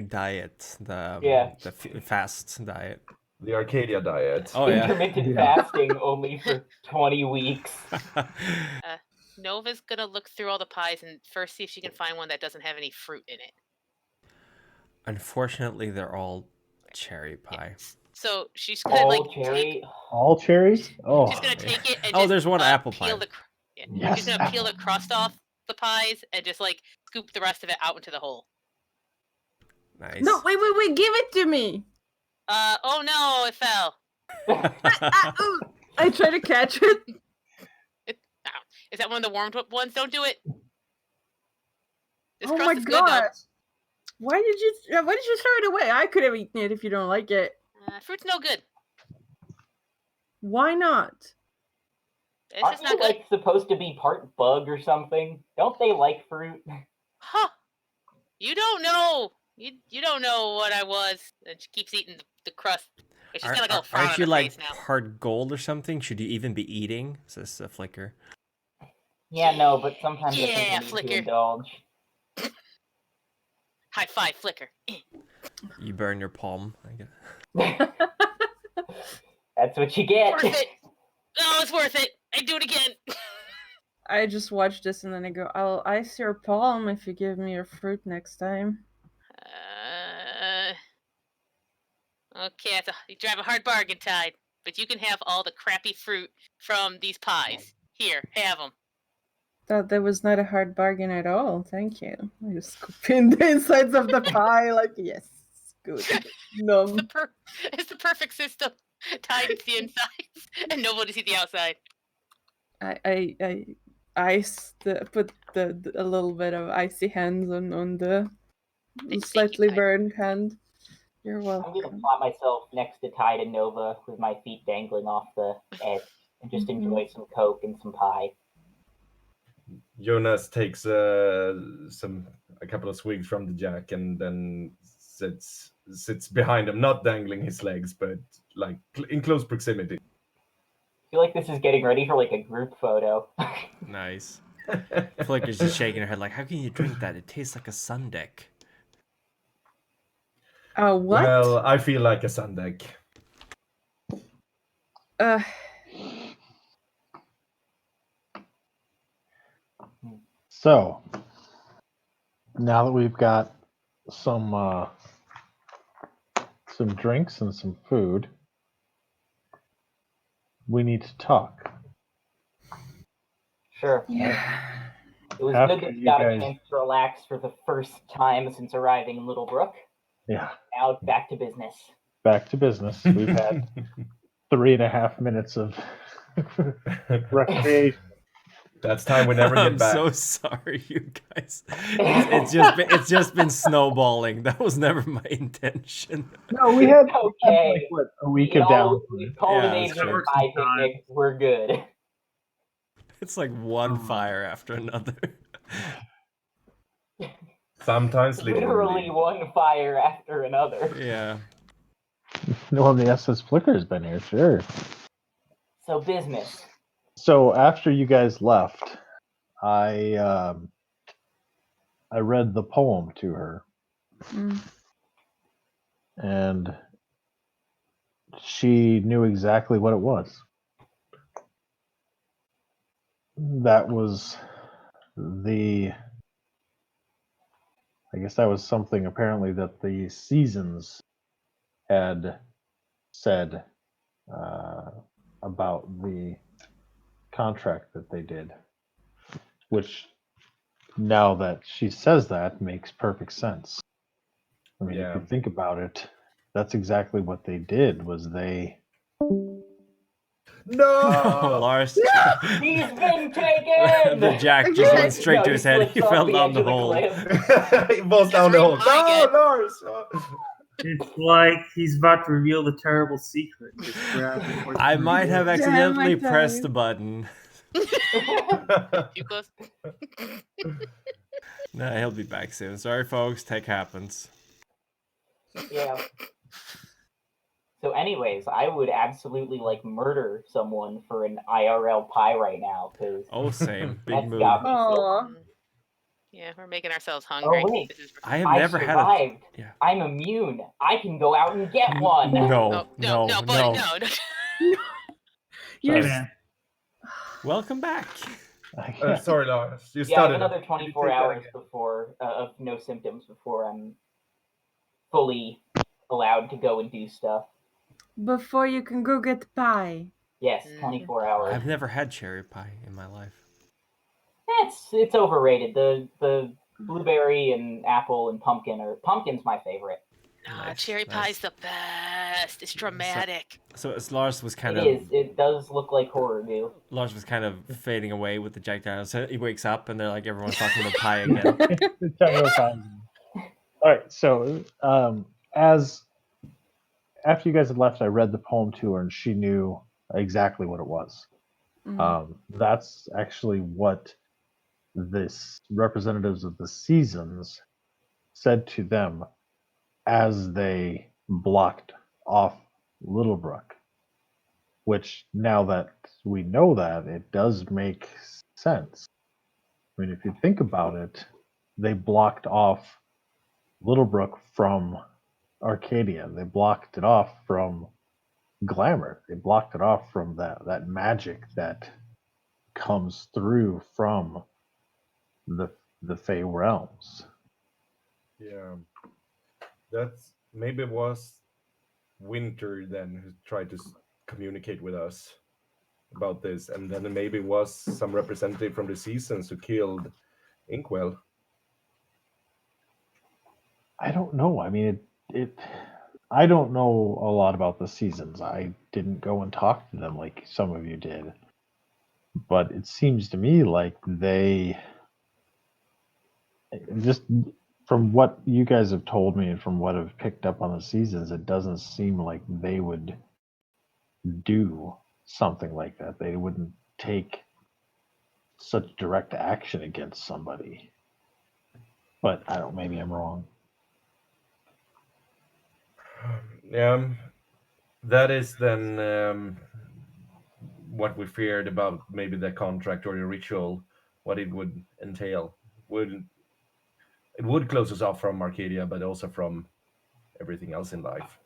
Speaker 1: diet, the fast diet.
Speaker 6: The Arcadia diet.
Speaker 1: Oh yeah.
Speaker 4: Intermittent fasting only for 20 weeks.
Speaker 3: Nova's gonna look through all the pies and first see if she can find one that doesn't have any fruit in it.
Speaker 1: Unfortunately, they're all cherry pie.
Speaker 3: So she's gonna
Speaker 4: cherry.
Speaker 5: All cherries? Oh.
Speaker 3: She's gonna take it and
Speaker 1: there's one apple pie.
Speaker 5: Yes.
Speaker 3: She's gonna peel the crust off the pies and just scoop the rest of it out into the hole.
Speaker 1: Nice.
Speaker 7: No, wait, give it to me.
Speaker 3: Oh no, it fell.
Speaker 7: I try to catch it.
Speaker 3: Is that one of the warmed up ones? Don't do it. This
Speaker 7: Oh
Speaker 3: crust
Speaker 7: my
Speaker 3: is good though.
Speaker 7: god! Why did you throw it away? I could have eaten it if you don't like it.
Speaker 3: Fruit's no good.
Speaker 7: Why not?
Speaker 3: It's
Speaker 4: Aren't
Speaker 3: just not
Speaker 4: you
Speaker 3: good.
Speaker 4: supposed to be part bug or something? Don't they like fruit?
Speaker 3: Huh? You don't know. You don't know what I was. And she keeps eating the crust. She's gonna go frown
Speaker 1: aren't
Speaker 3: on
Speaker 1: you
Speaker 3: her
Speaker 1: like
Speaker 3: face now.
Speaker 1: hard gold or something? Should you even be eating? Says Flicker.
Speaker 4: Yeah, no, but sometimes I
Speaker 3: Yeah,
Speaker 4: think we need
Speaker 3: Flicker.
Speaker 4: to indulge.
Speaker 3: High five, Flicker.
Speaker 1: You burn your palm. I guess.
Speaker 4: That's what you get.
Speaker 3: Worth it. Oh, it's worth it. I do it again.
Speaker 7: I just watch this and then I go, I'll ice your palm if you give me your fruit next time.
Speaker 3: Okay, you drive a hard bargain, Tide. But you can have all the crappy fruit from these pies. Here, have them.
Speaker 7: Thought that was not a hard bargain at all. Thank you. I just scoop in the insides of the pie, yes, good. No.
Speaker 3: It's the perfect system. Tide is the insides, and nobody see the outside.
Speaker 7: I put a little bit of icy hands on the slightly burned hand. You're welcome.
Speaker 4: I'm gonna plot myself next to Tide and Nova with my feet dangling off the edge and just enjoy some Coke and some pie.
Speaker 6: Jonas takes a couple of swigs from the Jack and then sits behind him, not dangling his legs, but in close proximity.
Speaker 4: I feel like this is getting ready for a group photo.
Speaker 1: Nice. Flicker's just shaking her head how can you drink that? It tastes like a sun deck.
Speaker 7: What?
Speaker 6: Well, I feel like a sun deck.
Speaker 5: So, now that we've got some drinks and some food, we need to talk.
Speaker 4: Sure.
Speaker 7: Yeah.
Speaker 4: It was good that you got a chance to relax for the first time since arriving in Littlebook.
Speaker 5: Yeah.
Speaker 4: Now back to business.
Speaker 5: Back to business. We've had 3.5 minutes of recreation.
Speaker 6: That's time we never get back.
Speaker 1: I'm so sorry, you guys. It's just been snowballing. That was never my intention.
Speaker 5: No, we had a week of downtime.
Speaker 4: We culminated in a pie picnic. We're good.
Speaker 1: It's like one fire after another.
Speaker 6: Sometimes
Speaker 4: literally one fire after another.
Speaker 1: Yeah.
Speaker 5: Well, the SS Flicker's been here, sure.
Speaker 4: So business.
Speaker 5: So after you guys left, I read the poem to her, and she knew exactly what it was. That was I guess that was something apparently that the seasons had said about the contract that they did, which now that she says that makes perfect sense. I mean, if you think about it, that's exactly what they did. Was they?
Speaker 6: No,
Speaker 1: Lars.
Speaker 4: He's been taken.
Speaker 1: The jack just went straight to his head. He fell down the hole.
Speaker 6: He falls down the hole. No, Lars.
Speaker 2: It's like he's about to reveal the terrible secret. Just grab it.
Speaker 1: I might have accidentally pressed the button.
Speaker 3: Too close.
Speaker 1: Nah, he'll be back soon. Sorry, folks. Tech happens.
Speaker 4: Yeah. So, anyways, I would absolutely like murder someone for an IRL pie right now, because
Speaker 1: same big
Speaker 4: that's
Speaker 1: move.
Speaker 4: got me so.
Speaker 3: Yeah, we're making ourselves hungry.
Speaker 4: Oh wait,
Speaker 1: I have never
Speaker 4: survived.
Speaker 1: Yeah.
Speaker 4: I'm immune. I can go out and get one.
Speaker 1: No,
Speaker 3: buddy, no.
Speaker 2: Yeah.
Speaker 1: Welcome back.
Speaker 6: Sorry, Lars. You
Speaker 4: Yeah, I have
Speaker 6: started.
Speaker 4: another 24 hours before of no symptoms before I'm fully allowed to go and do stuff.
Speaker 7: Before you can go get pie.
Speaker 4: Yes, 24 hours.
Speaker 1: I've never had cherry pie in my life.
Speaker 4: It's overrated. The blueberry and apple and pumpkin's my favorite.
Speaker 3: No, cherry pie's the best. It's dramatic.
Speaker 1: So as Lars was kind
Speaker 4: of... It does look like horror, dude.
Speaker 1: Lars was kind of fading away with the Jack Daniels. So he wakes up and they're like, everyone's talking about pie again.
Speaker 5: All right, so after you guys had left, I read the poem to her, and she knew exactly what it was. That's actually what this representatives of the seasons said to them as they blocked off Littlebook, which now that we know that, it does make sense. I mean, if you think about it, they blocked off Littlebook from Arcadia. They blocked it off from Glamour. They blocked it off from that magic that comes through from the Fey realms.
Speaker 6: Yeah, that's maybe it was Winter then who tried to communicate with us about this, and then maybe it was some representative from the seasons who killed Inkwell.
Speaker 5: I don't know. I mean, I don't know a lot about the seasons. I didn't go and talk to them like some of you did. But it seems to me like they, just from what you guys have told me and from what I've picked up on the seasons, it doesn't seem like they would do something like that. They wouldn't take such direct action against somebody. But I don't, maybe I'm wrong.
Speaker 6: Yeah, that is then what we feared about maybe the contract or the ritual, what it would entail. It would close us off from Arcadia, but also from everything else in life.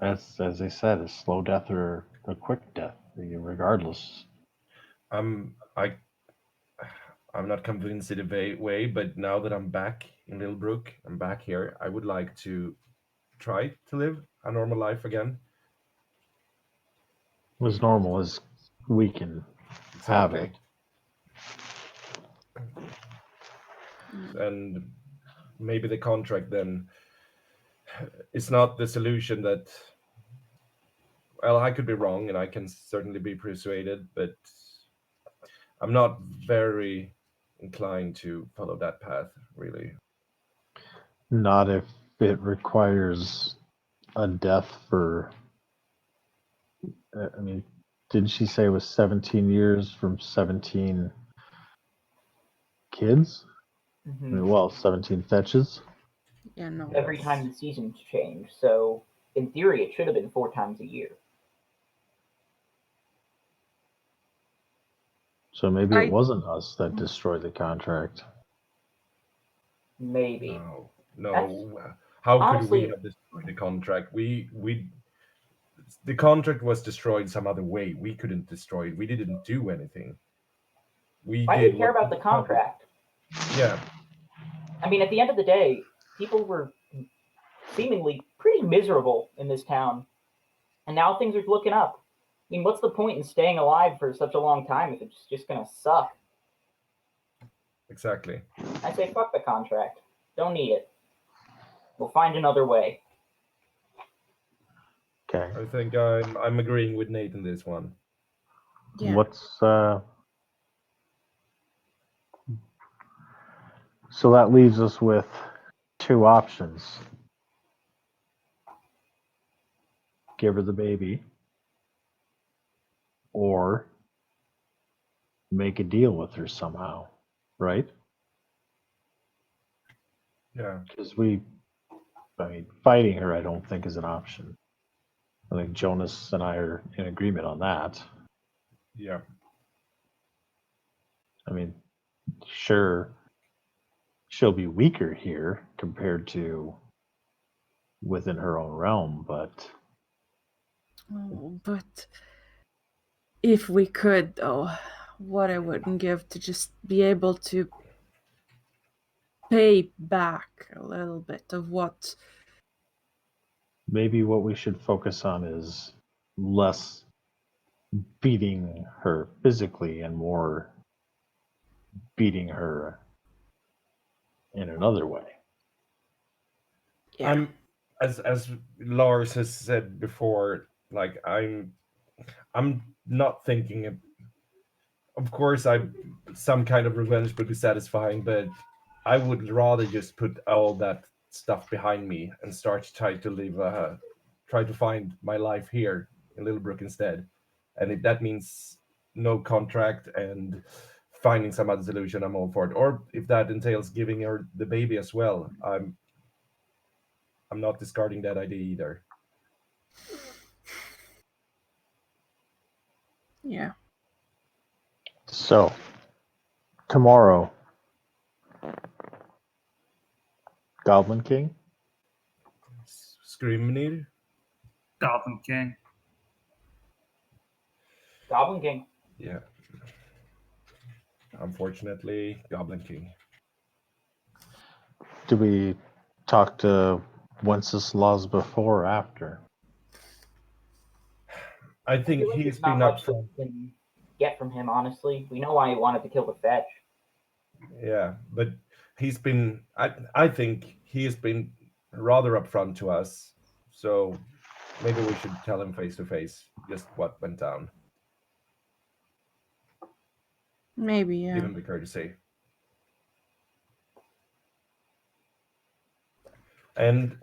Speaker 5: As they said, a slow death or a quick death, regardless.
Speaker 6: I'm not convinced in a way, but now that I'm back in Littlebook, I'm back here, I would like to try to live a normal life again.
Speaker 5: As normal as we can have it.
Speaker 6: And maybe the contract then is not the solution that, well, I could be wrong and I can certainly be persuaded, but I'm not very inclined to follow that path, really.
Speaker 5: Not if it requires a death for, I mean, did she say it was 17 years from 17 kids?
Speaker 4: Mm-hmm.
Speaker 5: I mean, well, 17 fetches.
Speaker 7: Yeah, no.
Speaker 4: Every time the seasons change, so in theory it should have been 4 times a year.
Speaker 5: So maybe it wasn't us that destroyed the contract.
Speaker 4: Maybe.
Speaker 6: No. How
Speaker 4: honestly,
Speaker 6: could we have destroyed the contract? The contract was destroyed some other way. We couldn't destroy it. We didn't do anything.
Speaker 4: Why do we care about the contract?
Speaker 6: Yeah.
Speaker 4: I mean, at the end of the day, people were seemingly pretty miserable in this town, and now things are looking up. I mean, what's the point in staying alive for such a long time if it's just gonna suck?
Speaker 6: Exactly.
Speaker 4: I say fuck the contract. Don't need it. We'll find another way.
Speaker 5: Okay.
Speaker 6: I think I'm agreeing with Nate in this one.
Speaker 7: Yeah.
Speaker 5: What's so that leaves us with two options. Give her the baby, or make a deal with her somehow, right?
Speaker 6: Yeah.
Speaker 5: Because fighting her, I don't think is an option. I think Jonas and I are in agreement on that.
Speaker 6: Yeah.
Speaker 5: I mean, sure, she'll be weaker here compared to within her own realm, but
Speaker 7: But if we could, though, what I wouldn't give to just be able to pay back a little bit of what.
Speaker 5: maybe what we should focus on is less beating her physically and more beating her in another way.
Speaker 7: Yeah.
Speaker 6: As Lars has said before, like I'm not thinking of course some kind of revenge would be satisfying, but I would rather just put all that stuff behind me and start trying to live try to find my life here in Littlebook instead. And if that means no contract and finding some other solution, I'm all for it. Or if that entails giving her the baby as well, I'm not discarding that idea either.
Speaker 7: Yeah.
Speaker 5: So, tomorrow, Goblin King?
Speaker 6: Screamnir?
Speaker 2: Goblin King.
Speaker 4: Goblin King.
Speaker 6: Yeah. Unfortunately, Goblin King.
Speaker 5: Do we talk to Wenceslaus before or after?
Speaker 6: I think
Speaker 4: feel like
Speaker 6: he's
Speaker 4: there's not
Speaker 6: been
Speaker 4: much
Speaker 6: upfront.
Speaker 4: we can get from him, honestly. We know why he wanted to kill the fetch.
Speaker 6: Yeah, but he's been. I think he has been rather upfront to us. So maybe we should tell him face to face just what went down.
Speaker 7: Maybe, yeah.
Speaker 6: Give him the courtesy. And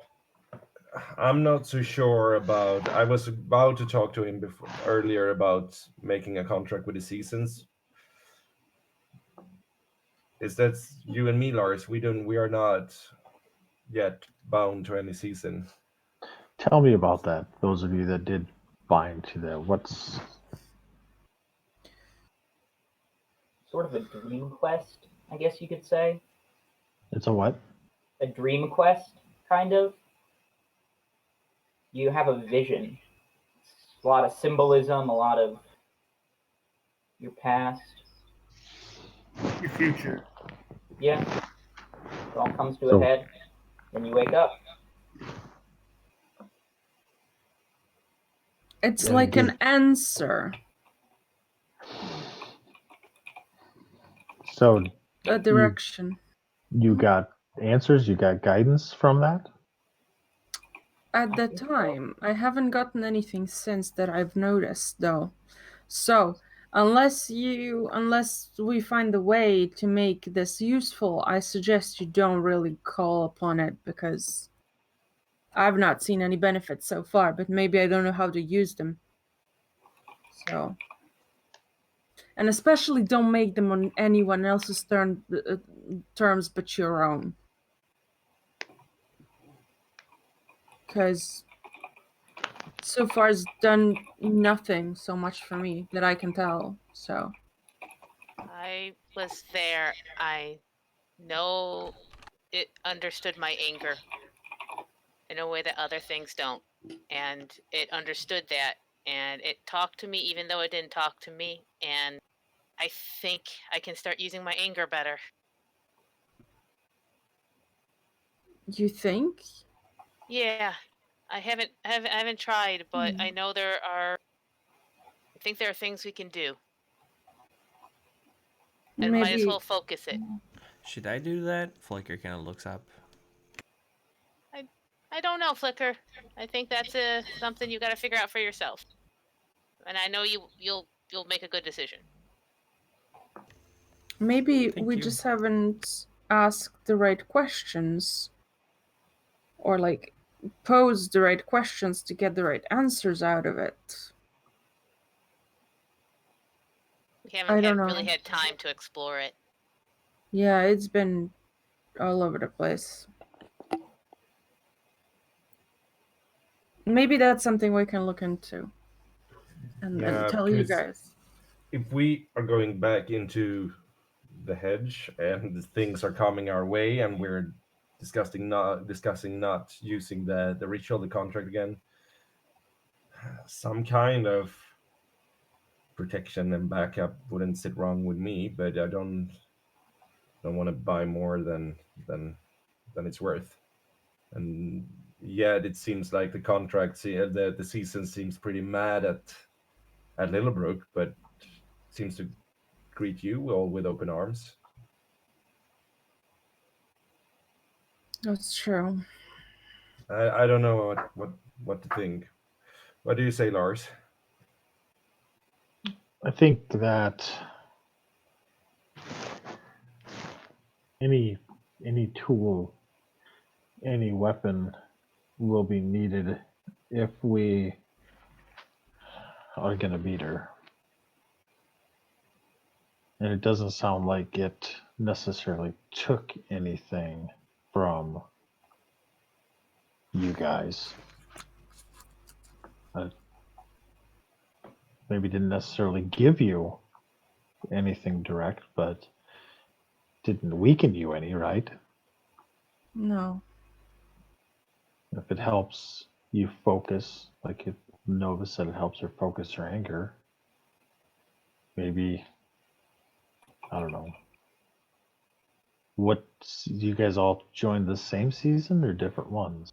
Speaker 6: I'm not so sure about. I was about to talk to him earlier about making a contract with the seasons. Is that you and me, Lars? We are not yet bound to any season.
Speaker 5: Tell me about that. Those of you that did bind to that, what's
Speaker 4: Sort of a dream quest, I guess you could say.
Speaker 5: it's a what?
Speaker 4: A dream quest, kind of. You have a vision. It's a lot of symbolism, a lot of your past.
Speaker 2: Your future.
Speaker 4: Yeah. It all comes to a head. Then you wake up.
Speaker 7: It's
Speaker 5: Yeah,
Speaker 7: like
Speaker 5: good.
Speaker 7: an answer,
Speaker 5: So
Speaker 7: a direction.
Speaker 5: you got answers, you got guidance from that?
Speaker 7: At the time, I haven't gotten anything since that I've noticed, though. So, unless we find a way to make this useful, I suggest you don't really call upon it, because I've not seen any benefits so far, but maybe I don't know how to use them. So, and especially don't make them on anyone else's terms but your own. Because so far it's done nothing so much for me that I can tell. So
Speaker 3: I was there. I know it understood my anger in a way that other things don't. And it understood that. And it talked to me even though it didn't talk to me. And I think I can start using my anger better.
Speaker 7: You think?
Speaker 3: Yeah, I haven't tried, but I know I think there are things we can do. And might as well focus it.
Speaker 1: Should I do that? Flicker kind of looks up.
Speaker 3: I don't know, Flicker. I think that's something you got to figure out for yourself. And I know you'll make a good decision.
Speaker 7: Maybe
Speaker 1: Thank
Speaker 7: we
Speaker 1: you.
Speaker 7: just haven't asked the right questions, or like posed the right questions to get the right answers out of it.
Speaker 3: We haven't
Speaker 7: I don't know.
Speaker 3: really had time to explore it.
Speaker 7: Yeah, it's been all over the place. Maybe that's something we can look into and tell you guys.
Speaker 6: If we are going back into the hedge and things are coming our way and we're discussing not using the ritual, the contract again, some kind of protection and backup wouldn't sit wrong with me, but I don't want to buy more than it's worth. And yet it seems like the contract, the season seems pretty mad at Littlebook, but seems to greet you all with open arms.
Speaker 7: That's true.
Speaker 6: I don't know what to think. What do you say, Lars?
Speaker 5: I think that any tool, any weapon will be needed if we are going to beat her. And it doesn't sound like it necessarily took anything from you guys. Maybe didn't necessarily give you anything direct, but didn't weaken you any, right?
Speaker 7: No.
Speaker 5: If it helps you focus, like if Nova said it helps her focus her anger, maybe, I don't know. What, you guys all joined the same season or different ones?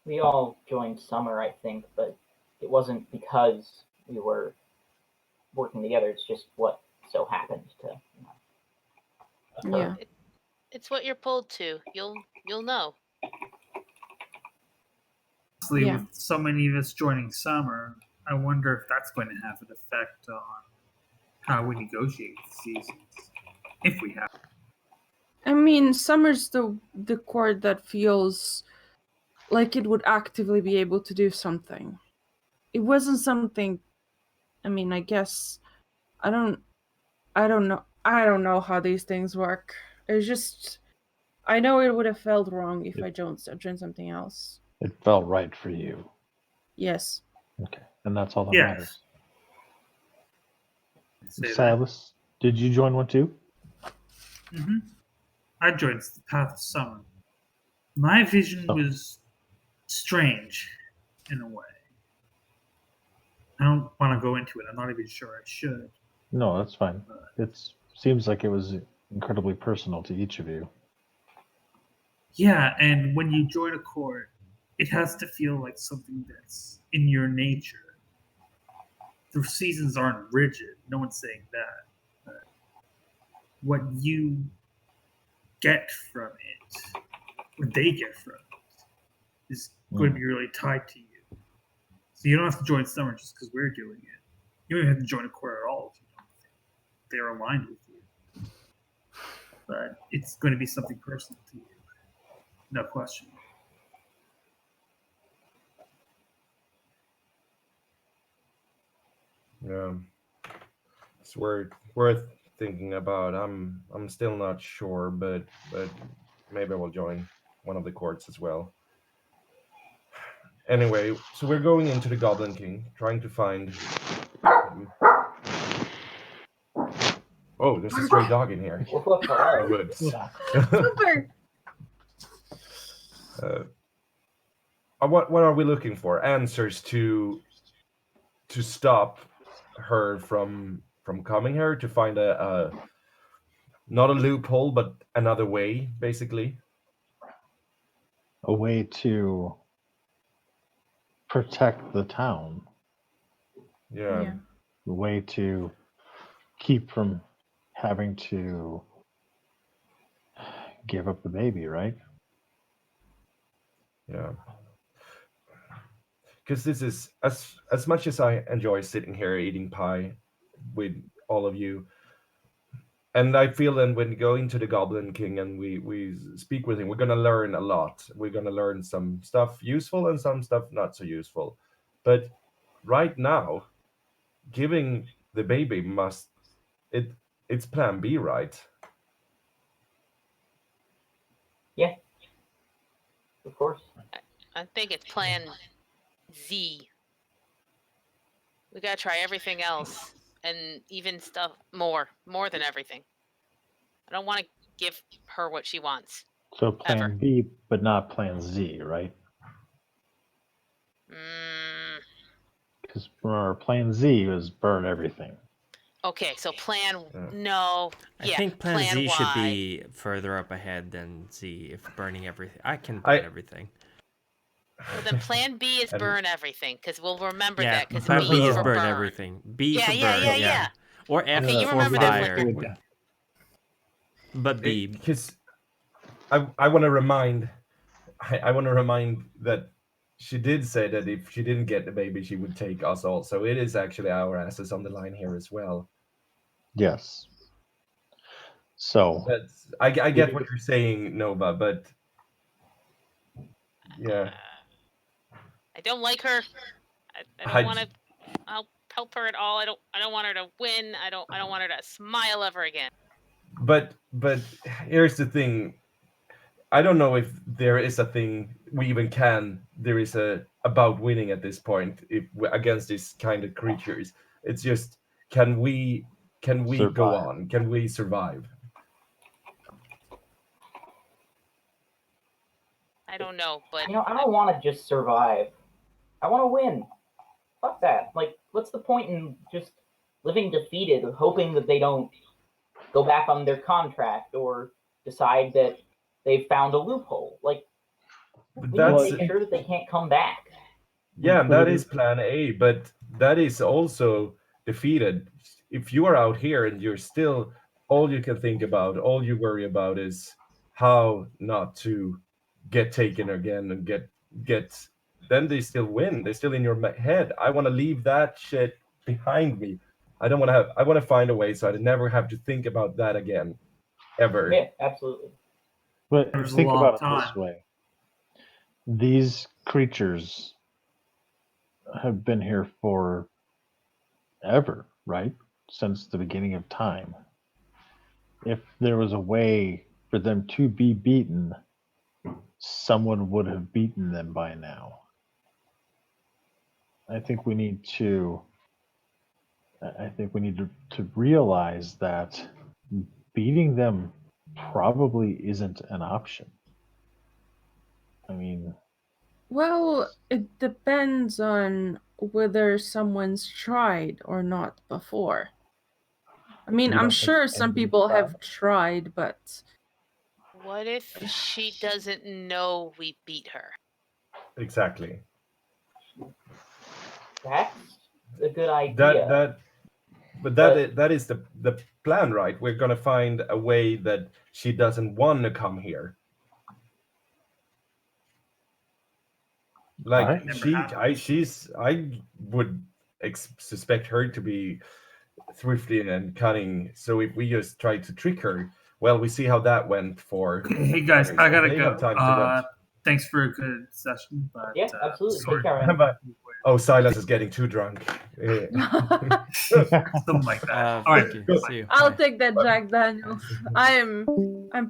Speaker 4: We all joined summer, I think, but it wasn't because we were working together. It's just what so happened to.
Speaker 7: Yeah.
Speaker 3: It's what you're pulled to. You'll know.
Speaker 2: Honestly, with so many of us joining summer, I wonder if that's going to have an effect on how we negotiate the seasons, if we have.
Speaker 7: I mean, summer's the court that feels like it would actively be able to do something. It wasn't something. I mean, I guess I don't know. I don't know how these things work. It's just, I know it would have felt wrong if I joined something else.
Speaker 5: It felt right for you.
Speaker 7: Yes.
Speaker 5: Okay, and that's all that matters.
Speaker 2: Say
Speaker 5: Silas, did you join one too?
Speaker 2: Mm-hmm. I joined the Path of Summer. My vision was strange, in a way. I don't want to go into it. I'm not even sure I should.
Speaker 5: No, that's fine. It seems like it was incredibly personal to each of you.
Speaker 2: Yeah, and when you join a court, it has to feel like something that's in your nature. The seasons aren't rigid. No one's saying that. But what you get from it, what they get from it, is going to be really tied to you. So you don't have to join Summer just because we're doing it. You don't even have to join a court at all if you don't think they're aligned with you. But it's going to be something personal to you. No question.
Speaker 6: Yeah, it's worth thinking about. I'm still not sure, but maybe I will join one of the courts as well. Anyway, so we're going into the Goblin King, trying to find. Oh, there's a stray dog in here. Woods. What are we looking for? Answers to stop her from coming here, to find a not a loophole, but another way, basically.
Speaker 5: A way to protect the town.
Speaker 6: Yeah.
Speaker 5: A way to keep from having to give up the baby, right?
Speaker 6: Yeah. Because this is, as much as I enjoy sitting here eating pie with all of you, and I feel that when we go into the Goblin King and we speak with him, we're gonna learn a lot. We're gonna learn some stuff useful and some stuff not so useful. But right now, giving the baby it's plan B, right?
Speaker 4: Yeah. Of course.
Speaker 3: I think it's plan Z. We gotta try everything else, and even stuff more than everything. I don't want to give her what she wants.
Speaker 5: So plan
Speaker 3: Ever.
Speaker 5: B, but not plan Z, right? Because remember, plan Z was burn everything.
Speaker 3: Okay, so plan no.
Speaker 1: I think plan Z
Speaker 3: Y
Speaker 1: should be further up ahead than Z. If burning everything, I can burn everything.
Speaker 3: Well, then plan B is burn everything, because we'll remember that. Because
Speaker 1: plan
Speaker 3: B
Speaker 1: is
Speaker 3: for
Speaker 1: burn everything. B for burn.
Speaker 3: Yeah.
Speaker 1: Or F
Speaker 3: Okay, you
Speaker 1: for
Speaker 3: remember that,
Speaker 1: fire.
Speaker 3: Flicker.
Speaker 1: But B.
Speaker 6: Because I want to remind that she did say that if she didn't get the baby, she would take us all. So it is actually our asses on the line here as well.
Speaker 5: Yes. So
Speaker 6: I get what you're saying, Nova, but yeah.
Speaker 3: I don't like her. I don't want to. I'll help her at all. I don't want her to win. I don't want her to smile ever again.
Speaker 6: But here's the thing. I don't know if there is a thing there is about winning at this point against these kind of creatures. It's just, can we survive. Go on? Can we survive?
Speaker 3: I don't know, but
Speaker 4: I don't want to just survive. I want to win. Fuck that. Like, what's the point in just living defeated, hoping that they don't go back on their contract or decide that they've found a loophole? Like, we need to make sure that they can't come back.
Speaker 6: Yeah, that is plan A, but that is also defeated. If you are out here and you're still, all you can think about, all you worry about is how not to get taken again and get then they still win. They're still in your head. I want to leave that shit behind me. I want to find a way so I never have to think about that again, ever.
Speaker 4: Yeah, absolutely.
Speaker 5: But think about it this way. These creatures have been here for ever, right? Since the beginning of time. If there was a way for them to be beaten, someone would have beaten them by now. I think we need to realize that beating them probably isn't an option. I mean,
Speaker 7: well, it depends on whether someone's tried or not before. I mean, I'm sure some people have tried, but
Speaker 3: what if she doesn't know we beat her?
Speaker 6: Exactly.
Speaker 4: That's a good idea.
Speaker 6: That is the plan, right? We're gonna find a way that she doesn't want to come here. Like I would suspect her to be thrifty and cunning. So if we just try to trick her, well, we see how that went for.
Speaker 2: Hey guys, I gotta go. Thanks for a good session. But,
Speaker 4: yeah, absolutely. Take care,
Speaker 6: oh, Silas is getting too drunk.
Speaker 2: Something like that.
Speaker 1: All right, see you.
Speaker 7: I'll take that, Jack Daniels. I'm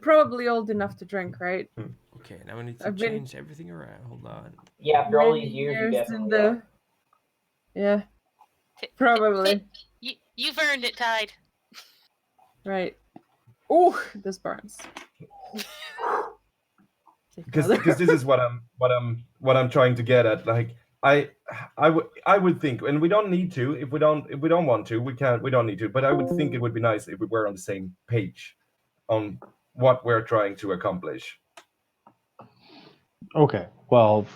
Speaker 7: probably old enough to drink, right?
Speaker 1: Okay, now we need to change everything around. Hold on.
Speaker 4: Yeah, after all these years, you definitely are.
Speaker 7: Yeah, probably.
Speaker 3: You've earned it, Tide.
Speaker 7: Right. Ooh, this burns.
Speaker 6: Because this is what I'm trying to get at. Like, I would think, and we don't need to. If we don't want to, we can't. We don't need to. But I would think it would be nice if we were on the same page on what we're trying to accomplish.
Speaker 5: Okay, well,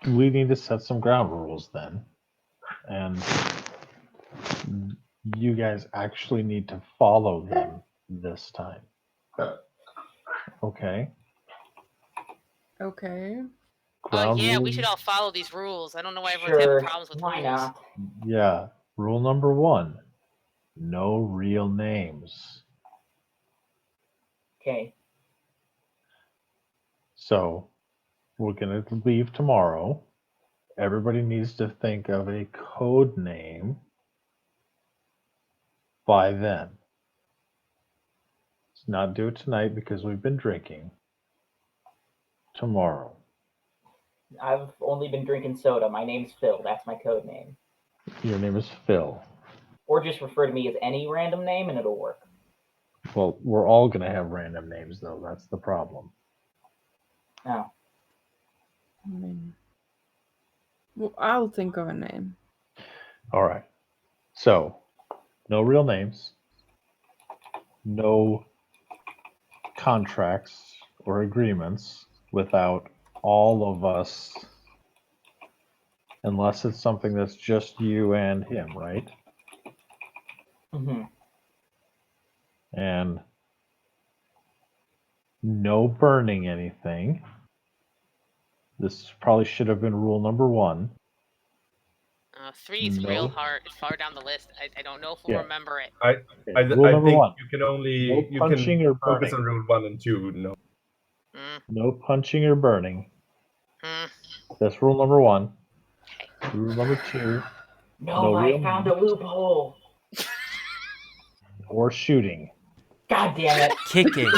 Speaker 5: we need to set some ground rules then, and you guys actually need to follow them this time. Okay.
Speaker 7: Okay.
Speaker 5: Ground
Speaker 3: Yeah, we
Speaker 5: rules.
Speaker 3: should all follow these rules. I don't know why everyone's having problems with
Speaker 4: why
Speaker 3: rules.
Speaker 4: not?
Speaker 5: Yeah. Rule number 1: no real names.
Speaker 4: Okay.
Speaker 5: So we're gonna leave tomorrow. Everybody needs to think of a code name by then. Let's not do it tonight because we've been drinking. Tomorrow.
Speaker 4: I've only been drinking soda. My name's Phil. That's my code name.
Speaker 5: Your name is Phil.
Speaker 4: Or just refer to me as any random name and it'll work.
Speaker 5: Well, we're all going to have random names, though. That's the problem.
Speaker 4: Oh.
Speaker 7: I mean, well, I'll think of a name.
Speaker 5: All right. So, no real names, no contracts or agreements without all of us, unless it's something that's just you and him, right?
Speaker 4: Mm-hmm.
Speaker 5: And no burning anything. This probably should have been rule number 1.
Speaker 3: 3 is real hard. It's far down the list. I don't know if we'll remember it.
Speaker 6: I
Speaker 5: rule number
Speaker 6: think
Speaker 5: 1.
Speaker 6: you can only
Speaker 5: No punching or
Speaker 6: focus
Speaker 5: burning.
Speaker 6: on rule 1 and 2. No.
Speaker 5: No punching or burning.
Speaker 3: Mm.
Speaker 5: That's rule number 1. Rule number 2.
Speaker 4: No, I found a loophole.
Speaker 5: Or shooting.
Speaker 4: God damn it.
Speaker 1: Kicking.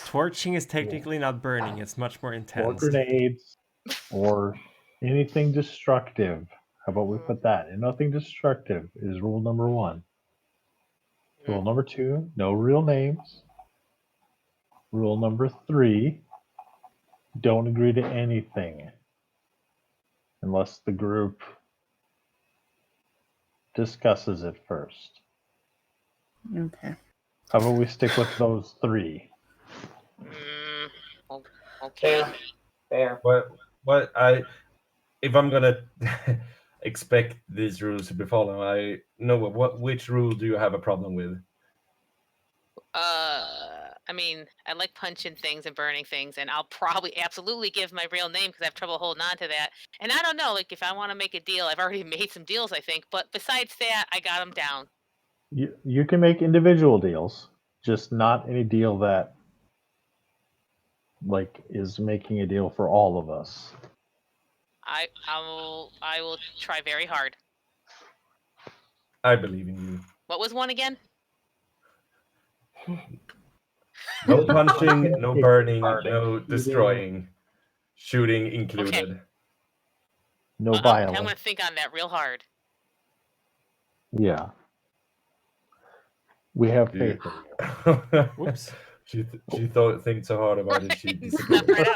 Speaker 1: Torching is technically not burning. It's much more intense.
Speaker 5: Or grenades. Or anything destructive. How about we put that? And nothing destructive is rule number 1. Rule number 2, no real names. Rule number 3, don't agree to anything unless the group discusses it first.
Speaker 7: Okay.
Speaker 5: How about we stick with those 3?
Speaker 3: Okay.
Speaker 4: Fair.
Speaker 6: If I'm gonna expect these rules to be followed, I know which rule do you have a problem with?
Speaker 3: I mean, I like punching things and burning things, and I'll probably absolutely give my real name because I have trouble holding on to that. And I don't know, like if I want to make a deal, I've already made some deals, I think. But besides that, I got them down.
Speaker 5: You can make individual deals, just not any deal that is making a deal for all of us.
Speaker 3: I will try very hard.
Speaker 6: I believe in you.
Speaker 3: What was 1 again?
Speaker 6: No punching, no burning, no destroying, shooting included.
Speaker 3: Okay.
Speaker 5: No violence.
Speaker 3: I'm gonna think on that real hard.
Speaker 5: Yeah. We have faith in you.
Speaker 1: Whoops.
Speaker 6: She think so hard about it. She disagreed.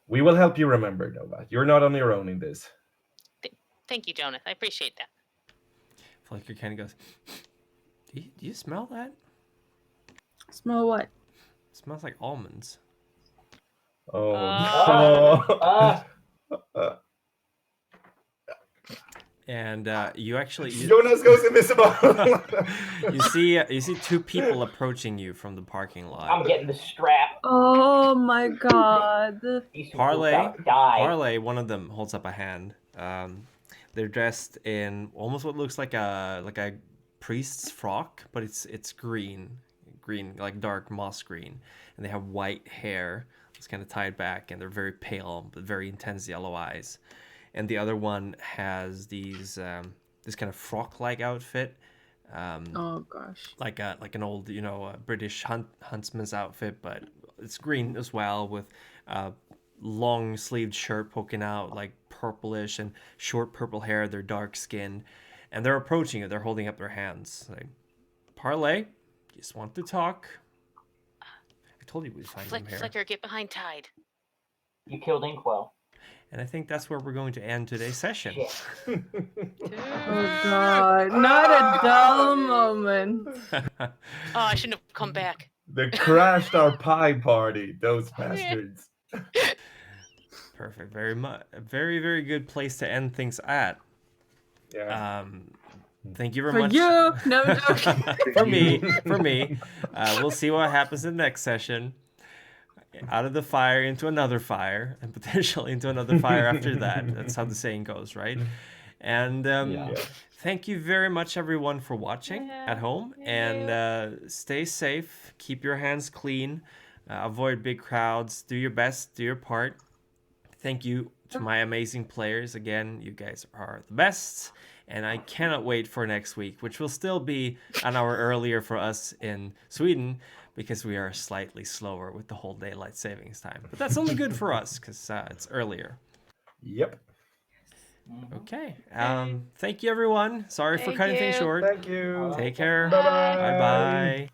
Speaker 6: We will help you remember, Nova. You're not on your own in this.
Speaker 3: Thank you, Jonas. I appreciate that.
Speaker 1: Flicker kind of goes, do you smell that?
Speaker 7: Smell what?
Speaker 1: It smells like almonds.
Speaker 6: Oh, no.
Speaker 1: And you actually...
Speaker 6: Jonas goes invisible!
Speaker 1: you see 2 people approaching you from the parking lot.
Speaker 4: I'm getting the strap.
Speaker 7: Oh my god.
Speaker 1: Parlay, one of them holds up a hand. They're dressed in almost what looks like a priest's frock, but it's green, like dark moss green, and they have white hair. It's kind of tied back, and they're very pale but very intense yellow eyes. And the other one has these this kind of frock-like outfit.
Speaker 7: Oh gosh.
Speaker 1: Like an old British huntsman's outfit, but it's green as well with long sleeved shirt poking out, like purplish, and short purple hair. They're dark skinned, and they're approaching you. They're holding up their hands. Like, Parlay, just want to talk. told you we'd find him here.
Speaker 3: Flicker, get behind Tide.
Speaker 4: You killed Inkwell.
Speaker 1: And I think that's where we're going to end today's session.
Speaker 7: Oh God, not a dull moment.
Speaker 3: Oh, I shouldn't have come back.
Speaker 6: They crashed our pie party, those bastards.
Speaker 1: Perfect. Very much. A very, very good place to end things at.
Speaker 6: Yeah.
Speaker 1: Thank you very
Speaker 7: For
Speaker 1: much.
Speaker 7: you, no joking.
Speaker 1: For me. We'll see what happens in the next session. Out of the fire into another fire, and potentially into another fire after that. That's how the saying goes, right? And thank you very much, everyone, for watching at home. And stay safe. Keep your hands clean. Avoid big crowds. Do your best. Do your part. Thank you to my amazing players. Again, you guys are the best. And I cannot wait for next week, which will still be an hour earlier for us in Sweden, because we are slightly slower with the whole daylight savings time. But that's only good for us, because it's earlier.
Speaker 6: Yep.
Speaker 1: Okay. Thank you, everyone. Sorry for cutting things short.
Speaker 6: Thank you.
Speaker 1: Take care.
Speaker 6: Bye-bye.
Speaker 1: Bye-bye.